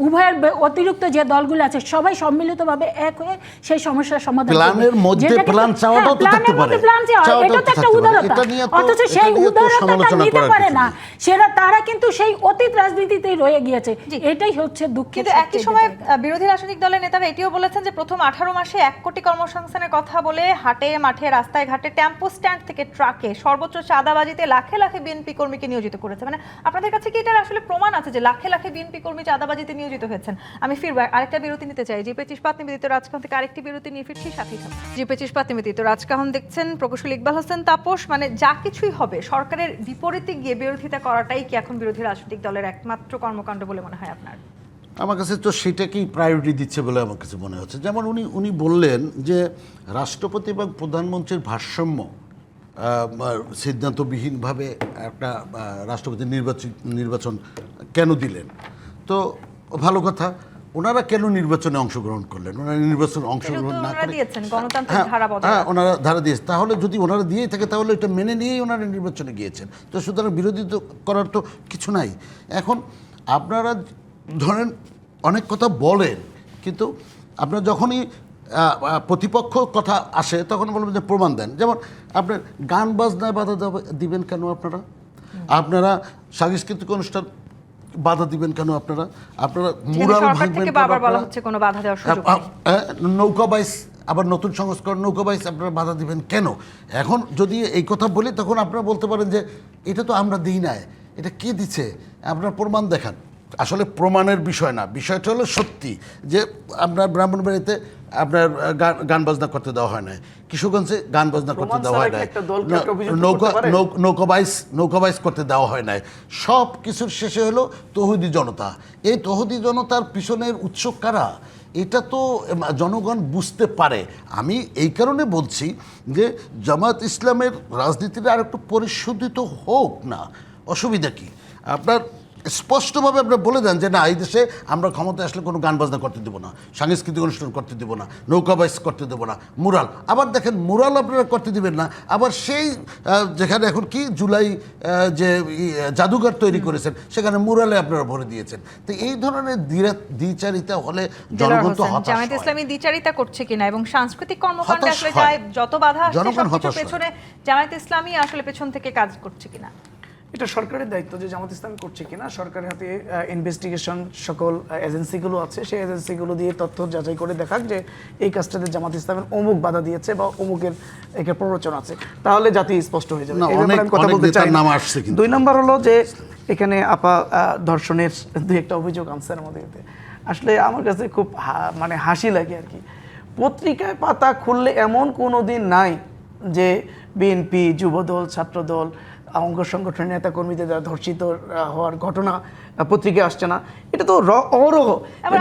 উভয়ের অতিরিক্ত যে দলগুলো আছে সবাই সম্মিলিতভাবে এক হয়ে সেই সমস্যার সমাধান করবে। প্ল্যানের মধ্যে যেটাকে- প্ল্যান চাওয়াটাও হ্যাঁ, তো থাকতে প্ল্যানের মধ্যে পারে। প্ল্যান চাওয়া, চাওয়াটাও এটা তো তো একটা থাকতে পারে। উদারতা। এটা নিয়ে তো- অথচ এটা সেই নিয়ে তো উদারতাটা সমালোচনা নিতে করার পারে কিছু না, নেই। তারা কিন্তু সেই অতীত রাজনীতিতেই রয়ে গিয়েছে। এটাই হচ্ছে দুঃখের। কিন্তু একই সময় বিরোধী রাজনৈতিক দলের নেতারা এটিও বলেছেন যে প্রথম 18 মাসে 1 কোটি কর্মসংস্থানের কথা বলে হাটে মাঠে রাস্তায় ঘাটে টেম্পো স্ট্যান্ড থেকে ট্রাকে সর্বোচ্চ চাঁদাবাজিতে লাখে লাখে বিএনপি কর্মীকে নিয়োজিত করেছে। মানে আপনাদের কাছে কি এটার আসলে আসলে প্রমাণ আছে যে লাখে লাখে বিএনপি কর্মী চাঁদাবাজিতে নিয়োজিত হয়েছেন। আমি ফিরবো, আরেকটা বিরতি নিতে চাই। জি25 পাত নিবেদিত রাজকাহন থেকে আরেকটি বিরতি নিয়ে ফিরছি, সাথেই থাকুন। জি25 পাত নিবেদিত রাজকাহন দেখছেন, প্রকৌশল ইকবাল হোসেন তাপস। মানে যা কিছুই হবে সরকারের বিপরীতে গিয়ে বিরোধিতা করাটাই কি এখন বিরোধী রাজনৈতিক দলের একমাত্র কর্মকাণ্ড বলে মনে হয় আপনার? আমার কাছে তো সেটাকেই প্রায়োরিটি দিচ্ছে বলে আমার কাছে মনে হচ্ছে। যেমন উনি বললেন যে রাষ্ট্রপতি এবং প্রধানমন্ত্রীর ভারসাম্য সিদ্ধান্তবিহীনভাবে একটা রাষ্ট্রপতি নির্বাচন কেন দিলেন। তো ভালো কথা, ওনারা কেন নির্বাচনে অংশগ্রহণ করলেন? ওনারা নির্বাচনে অংশগ্রহণ না করে ওনারা ধারা দিয়েছে। তাহলে যদি ওনারা দিয়েই থাকে তাহলে এটা মেনে নিয়েই ওনারা নির্বাচনে গিয়েছেন। তো সুতরাং বিরোধিতা করার তো কিছু নাই। এখন আপনারা ধরেন অনেক কথা বলেন, কিন্তু আপনারা যখনই প্রতিপক্ষ কথা আসে তখন বলবেন যে প্রমাণ দেন। যেমন আপনার গান বাজনায় বাধা দিবেন কেন আপনারা? আপনারা সাংস্কৃতিক অনুষ্ঠান বাধা দিবেন কেন আপনারা? আপনারা মুরাল ভাঙবেন, নৌকাবাইজ আবার নতুন সংস্করণ নৌকাবাইজ আপনারা বাধা দিবেন কেন? এখন যদি এই কথা বলি তখন আপনারা বলতে পারেন যে এটা তো আমরা দিই নাই, এটা কে দিচ্ছে, আপনারা প্রমাণ দেখান। আসলে প্রমাণের বিষয় না, বিষয়টা হলো সত্যি যে আপনার ব্রাহ্মণবাড়িতে আপনার গান বাজনা করতে দেওয়া হয় না, কিশোরগঞ্জে গান বাজনা করতে দেওয়া হয় নাই, নৌকাবাইজ করতে দেওয়া হয় নাই। সব কিছুর শেষে হলো তৌহিদি জনতা। এই তৌহিদি জনতার পিছনের উৎস কারা? এটা তো জনগণ বুঝতে পারে। আমি এই কারণে বলছি যে জামাত ইসলামের রাজনীতিটা আর একটু পরিশোধিত হোক না, অসুবিধা কি? আপনার স্পষ্টভাবে আপনারা বলে দেন যে না, এই দেশে আমরা ক্ষমতায় আসলে কোনো গান বাজনা করতে দেবো না, সাংস্কৃতিক অনুষ্ঠান করতে দেবো না, নৌকাবাইজ করতে দেবো না, মুরাল। আবার দেখেন মুরাল আপনারা করতে দিবেন না, আবার সেই যেখানে এখন কি জুলাই যে জাদুঘর তৈরি করেছেন সেখানে মুরালে আপনারা ভরে দিয়েছেন। তো এই ধরনের দ্বিচারিতা হলে জনগণ তো হতাশ হয়। জামায়াত ইসলামী দ্বিচারিতা করছে কিনা এবং সাংস্কৃতিক কর্মকাণ্ডে আসলে যায় যত বাধা আসছে সবকিছুর পেছনে জামায়াত ইসলামী আসলে পেছন থেকে কাজ করছে কিনা, এটা সরকারের দায়িত্ব যে জামাত ইসলাম করছে কিনা। সরকারের হাতে ইনভেস্টিগেশন সকল এজেন্সিগুলো আছে, সেই এজেন্সিগুলো দিয়ে তথ্য যাচাই করে দেখাক যে এই কাজটাতে জামাত ইসলামের অমুক বাধা দিয়েছে বা অমুকের একটা প্ররোচনা আছে, তাহলে জাতি স্পষ্ট হয়ে যাবে। কথা বলতে চাই না। 2 নম্বর হলো যে এখানে আপা ধর্ষণের 2-1টা অভিযোগ আনছেন আমাদের। আসলে আমার কাছে খুব মানে হাসি লাগে আর কি। পত্রিকায় পাতা খুললে এমন কোনো দিন নাই যে বিএনপি, যুবদল, ছাত্রদল, অঙ্গ সংগঠনের নেতা কর্মীদের দ্বারা ধর্ষিত হওয়ার ঘটনা পত্রিকায় আসছে না। এটা তো অহরহ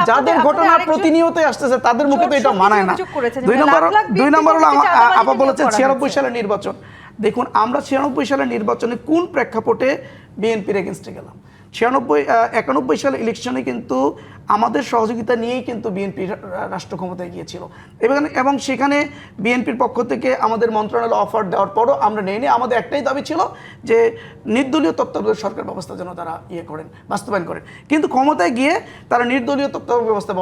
যাদের ঘটনা প্রতিনিয়ত আসতেছে তাদের মুখে তো এটা মানায় না। 2 নম্বর হলো আপা বলেছেন 96 সালের নির্বাচন। দেখুন, আমরা 96 সালের নির্বাচনে কোন প্রেক্ষাপটে বিএনপির এগেনস্টে গেলাম? 91 সালের ইলেকশনে কিন্তু আমাদের সহযোগিতা নিয়েই কিন্তু বিএনপি রাষ্ট্র ক্ষমতায় গিয়েছিল এবং সেখানে বিএনপির পক্ষ থেকে আমাদের মন্ত্রণালয় অফার দেওয়ার পরও আমরা নেইনি। আমাদের একটাই দাবি ছিল যে নির্দলীয় তত্ত্বাবধায়ক সরকার ব্যবস্থা যেন তারা বাস্তবায়ন করেন। কিন্তু ক্ষমতায় গিয়ে তারা নির্দলীয় তত্ত্বাবধায়ক ব্যবস্থা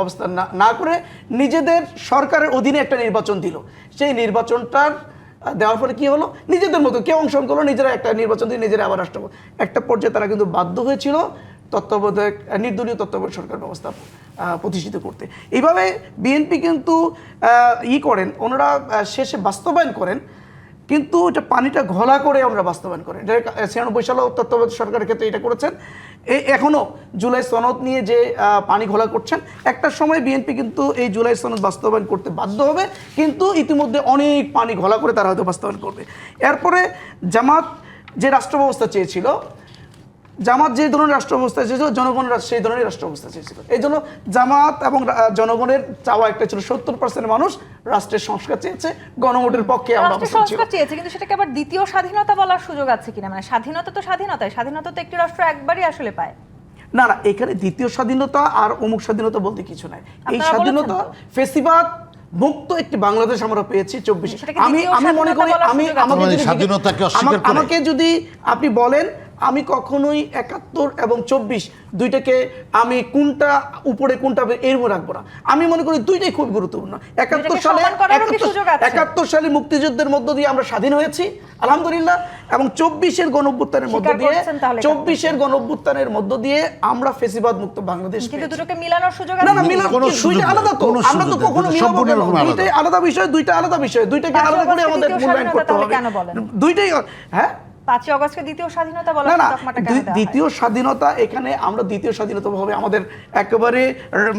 না করে নিজেদের সরকারের অধীনে একটা নির্বাচন দিল। সেই নির্বাচনটার দেওয়ার ফলে কি হলো, নিজেদের মতো কেউ অংশগ্রহণ করলো, নিজেরা একটা নির্বাচন দিয়ে নিজেরা আবার রাষ্ট্রপতি। একটা পর্যায়ে তারা কিন্তু বাধ্য হয়েছিল তত্ত্বাবধায়ক নির্দলীয় তত্ত্বাবধায়ক সরকার ব্যবস্থা প্রতিষ্ঠিত করতে। এইভাবে বিএনপি কিন্তু করেন, ওনারা শেষে বাস্তবায়ন করেন, কিন্তু এটা পানিটা ঘোলা করে আমরা বাস্তবায়ন করেন। 96 সালে তত্ত্বাবধায়ক সরকারের ক্ষেত্রে এটা করেছেন। এখনও জুলাই সনদ নিয়ে যে পানি ঘোলা করছেন, একটা সময় বিএনপি কিন্তু এই জুলাই সনদ বাস্তবায়ন করতে বাধ্য হবে, কিন্তু ইতিমধ্যে অনেক পানি ঘোলা করে তারা হয়তো বাস্তবায়ন করবে। এরপরে জামাত যে রাষ্ট্র ব্যবস্থা চেয়েছিল, জামাত যে ধরনের রাষ্ট্র ব্যবস্থা চেয়েছিল, জনগণ সেই ধরনের রাষ্ট্র ব্যবস্থা চেয়েছিল। এই জন্য জামাত এবং জনগণের চাওয়া একটা ছিল 70% মানুষ রাষ্ট্রের সংস্কার চেয়েছে, গণভোটের পক্ষে আমরা সংস্কার চেয়েছে। কিন্তু সেটাকে আবার দ্বিতীয় স্বাধীনতা বলার সুযোগ আছে কিনা? মানে স্বাধীনতা তো স্বাধীনতা তো একটি রাষ্ট্র একবারই আসলে পায় না। এখানে দ্বিতীয় স্বাধীনতা আর অমুক স্বাধীনতা বলতে কিছু নাই। এই স্বাধীনতা ফেসিবাদ মুক্ত একটি বাংলাদেশ আমরা পেয়েছি 24। আমি মনে করি আমাকে যদি আপনি বলেন, আমি কখনোই 71 এবং 24 দুইটাকে আমি কোনটা উপরে কোনটা এরম রাখবো না। আমি মনে করি দুইটাই খুব গুরুত্বপূর্ণ। 71 সালে মুক্তিযুদ্ধের মধ্য দিয়ে আমরা স্বাধীন হয়েছি আলহামদুলিল্লাহ, এবং 24-এর গণঅভ্যুত্থানের মধ্য দিয়ে আমরা ফেসিবাদ মুক্ত বাংলাদেশ। কিন্তু দুটোকে মিলানোর সুযোগ আছে না? দুইটা আলাদা তো, আমরা তো কখনো মিলাবো না। দুইটাই আলাদা বিষয়, দুইটাকে আলাদা করে আমাদের মূল্যায়ন করতে হবে। দুইটাই 5ই অগস্টকে দ্বিতীয় স্বাধীনতা বলা না না, তকমাটা কেন দেওয়া হয়? দ্বিতীয় স্বাধীনতা, এখানে আমরা দ্বিতীয় স্বাধীনতা ভাবে আমাদের একেবারে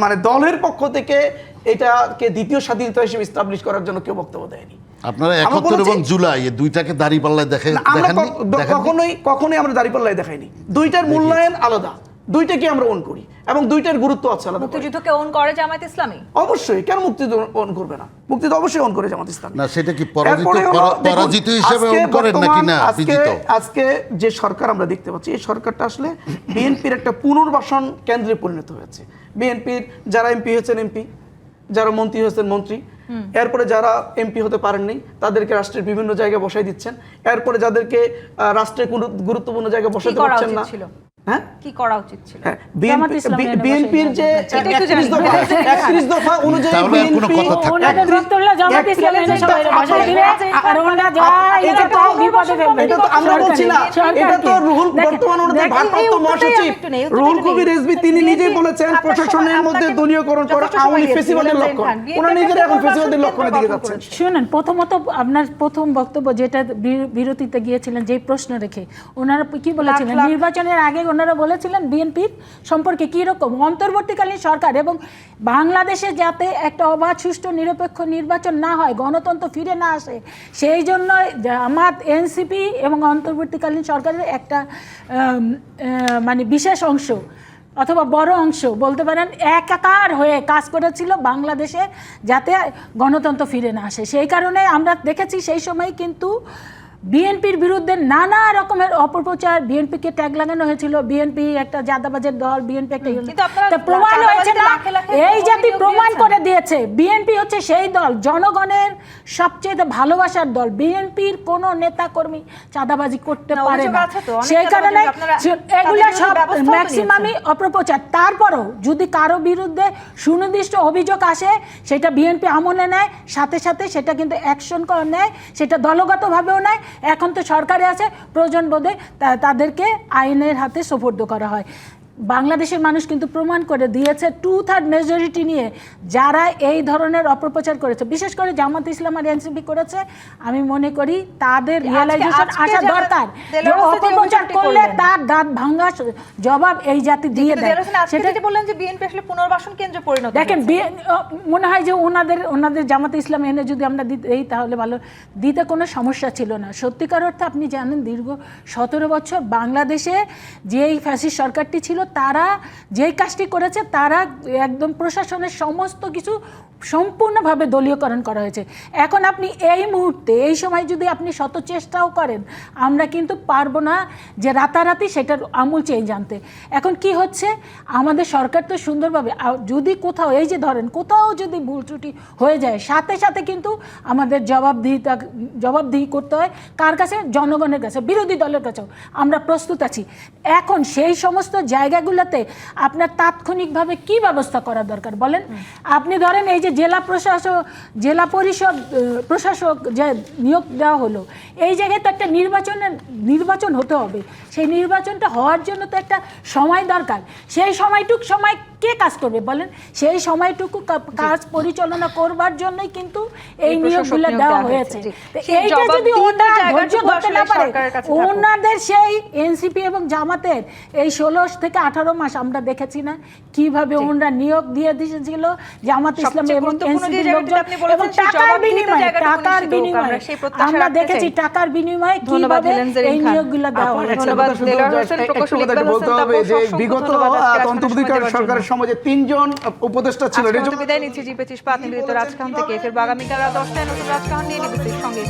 মানে দলের পক্ষ থেকে এটাকে দ্বিতীয় স্বাধীনতা হিসেবে এস্টাবলিশ করার জন্য কেউ বক্তব্য দেয়নি। আপনারা আমরা 71 এবং বলেছি- জুলাই এই দুইটাকে দাঁড়িপাল্লায় না, আমরা দেখাননি। কখনোই আমরা দাঁড়িপাল্লায় দেখাইনি। দুইটার মূল্যায়ন আলাদা, দুইটাকে আমরা ওন করি এবং দুইটার গুরুত্ব আছে আলাদা করে। মুক্তিযুদ্ধকে ওন করে জামায়াত ইসলামী? অবশ্যই, কেন মুক্তিযুদ্ধ ওন করবে না? মুক্তিযুদ্ধ অবশ্যই ওন করে জামাত ইসলামী। না, সেটা কি এরপরে হলো, দেখুন, পরাজিত হিসেবে আজকে ওন করেন নাকি না বর্তমান- বিজিত? আজকে যে সরকার আমরা দেখতে পাচ্ছি, এই সরকারটা আসলে বিএনপির একটা পুনর্বাসন কেন্দ্রে পরিণত হয়েছে। বিএনপির যারা এমপি হয়েছেন এমপি, যারা মন্ত্রী হয়েছেন মন্ত্রী, এরপরে যারা এমপি হতে পারেননি তাদেরকে রাষ্ট্রের বিভিন্ন জায়গায় বসাই দিচ্ছেন, এরপরে যাদেরকে রাষ্ট্রের কোনো গুরুত্বপূর্ণ জায়গায় কি বসাতে করা পারছেন উচিত না। ছিল? হ্যাঁ, কি করা উচিত ছিল? হ্যাঁ, জামাত ইসলামী বিএনপির যে এটা একটু 31 দফা, জানি। 31 দফা অনুযায়ী তাহলে আর কোনো কথা থাকবে না। ওনাদের বক্তব্য হলো জামাত ইসলামী এনে সবাই বসাই দিবে, আর ওনারা যা এটা তো বিপদে ফেলবে। এটা তো আমরা বলছি না, এটা তো রুহুল বর্তমান ওনাদের ভারপ্রাপ্ত মহাসচিব রুহুল কবির রিজভী তিনি নিজেই বলেছেন প্রশাসনের মধ্যে দলীয়করণ করা আওয়ামী ফেসিবাদের লক্ষণ। ওনারা নিজেরা এখন ফেসিবাদের লক্ষণের দিকে যাচ্ছেন। শুনেন, প্রথমত আপনার প্রথম বক্তব্য যেটা বিরতিতে গিয়েছিলেন, যে প্রশ্ন রেখে ওনারা কি বলেছিলেন, নির্বাচনের আগে ওনারা বলেছিলেন বিএনপির সম্পর্কে কি রকম অন্তর্বর্তীকালীন সরকার এবং বাংলাদেশে যাতে একটা অবাধ সুষ্ঠু নিরপেক্ষ নির্বাচন না হয়, গণতন্ত্র ফিরে না আসে, সেই জন্য জামাত, এনসিপি এবং অন্তর্বর্তীকালীন সরকারের একটা মানে বিশেষ অংশ অথবা বড় অংশ বলতে পারেন একাকার হয়ে কাজ করেছিল বাংলাদেশে যাতে গণতন্ত্র ফিরে না আসে। সেই কারণে আমরা দেখেছি সেই সময় কিন্তু বিএনপির বিরুদ্ধে নানা রকমের অপপ্রচার, বিএনপিকে ট্যাগ লাগানো হয়েছিল, বিএনপি একটা জাদাবাজের দল, বিএনপি একটা কিন্তু আপনারা তা প্রমাণ হয়েছে না, লাখে লাখে এই জাতি ভোট প্রমাণ দিয়েছেন। করে দিয়েছে বিএনপি হচ্ছে সেই দল, জনগণের সবচেয়ে ভালোবাসার দল। বিএনপির কোনো নেতা কর্মী চাঁদাবাজি করতে না, পারে অভিযোগ না, আছে তো, অনেক সেই কারণে চাঁদাবাজি আপনারা এগুলো তাদের সব বিরুদ্ধে ব্যবস্থাও তো ম্যাক্সিমামই অপপ্রচার। তারপরও যদি কারো বিরুদ্ধে সুনির্দিষ্ট অভিযোগ আসে, সেটা বিএনপি আমলে নেয়, সাথে সাথে সেটা কিন্তু অ্যাকশন নেয়, সেটা দলগতভাবেও নেয়। এখন তো সরকারে আছে, প্রয়োজন বোধে তাদেরকে আইনের হাতে সোপর্দ করা হয়। বাংলাদেশের মানুষ কিন্তু প্রমাণ করে দিয়েছে 2/3 মেজরিটি নিয়ে যারা এই ধরনের অপপ্রচার করেছে, বিশেষ করে জামাত ইসলাম আর এনসিপি করেছে, আমি মনে করি তাদের রিয়েলাইজেশন আজকে আসা জামাত দরকার যে দেলোয়ার হোসেন যে অপপ্রচার অভিযোগটি করলে করলেন। তার দাঁত ভাঙা জবাব এই জাতি দিয়ে কিন্তু দেয়। দেলোয়ার হোসেন আজকে সেটা যেটা বললেন যে বিএনপি আসলে পুনর্বাসন কেন্দ্রে পরিণত দেখেন, হয়েছে। মনে হয় যে ওনাদের জামাতে ইসলাম এনে যদি আমরা দিই তাহলে ভালো, দিতে কোনো সমস্যা ছিল না। সত্যিকার অর্থে আপনি জানেন দীর্ঘ 17 বছর বাংলাদেশে যেই ফ্যাসিস্ট সরকারটি ছিল, তারা যেই কাজটি করেছে, তারা একদম প্রশাসনের সমস্ত কিছু সম্পূর্ণভাবে দলীয়করণ করা হয়েছে। এখন আপনি এই মুহূর্তে এই সময় যদি আপনি শত চেষ্টাও করেন, আমরা কিন্তু পারবো না যে রাতারাতি সেটার আমূল চেঞ্জ আনতে। এখন কি হচ্ছে, আমাদের সরকার তো সুন্দরভাবে, যদি কোথাও এই যে ধরেন কোথাও যদি ভুল ত্রুটি হয়ে যায়, সাথে সাথে কিন্তু আমাদের জবাবদিহি করতে হয় কার কাছে? জনগণের কাছে, বিরোধী দলের কাছেও আমরা প্রস্তুত আছি। এখন সেই সমস্ত জায়গাগুলোতে আপনার তাৎক্ষণিকভাবে কি ব্যবস্থা করা দরকার বলেন? আপনি ধরেন এই যে জেলা পরিষদ প্রশাসক যে নিয়োগ দেওয়া হলো, এই জায়গায় তো একটা নির্বাচন হতে হবে। সেই নির্বাচনটা হওয়ার জন্য তো একটা সময় দরকার। সেই সময় কে কাজ করবে বলেন? সেই সময়টুকু কাজ পরিচালনা করবার জন্যই কিন্তু এই নিয়োগগুলো দেওয়া হয়েছে। এইটা যদি ওনারা ধৈর্য ধরতে না পারে, ওনাদের সেই এনসিপি এবং জামাতের এই 16 থেকে 18 মাস আমরা দেখেছি না কিভাবে ওনারা নিয়োগ দিয়ে দিয়েছিল জামাত ইসলাম এবং এনসিপির লোকজন, এবং টাকার বিনিময়ে আমরা দেখেছি টাকার বিনিময়ে কিভাবে এই নিয়োগগুলো দেওয়া হয়েছে। ধন্যবাদ দেলোয়ার হোসেন, প্রকৌশলী বলতে ইকবাল হোসেন, হবে যে তাপস, বিগত ধন্যবাদ আজকে রাজকাহন অন্তর্বর্তীকালীন সময় সরকারের সময় যে 3 জন উপদেষ্টা ছিল, আজকের মতো বিদায় নিচ্ছি। জি25 নিবেদিত রাজকাহন থেকে। ফের আগামীকাল রাত 10টায় নতুন রাজকাহন নিয়ে নিবেদিত সঙ্গে।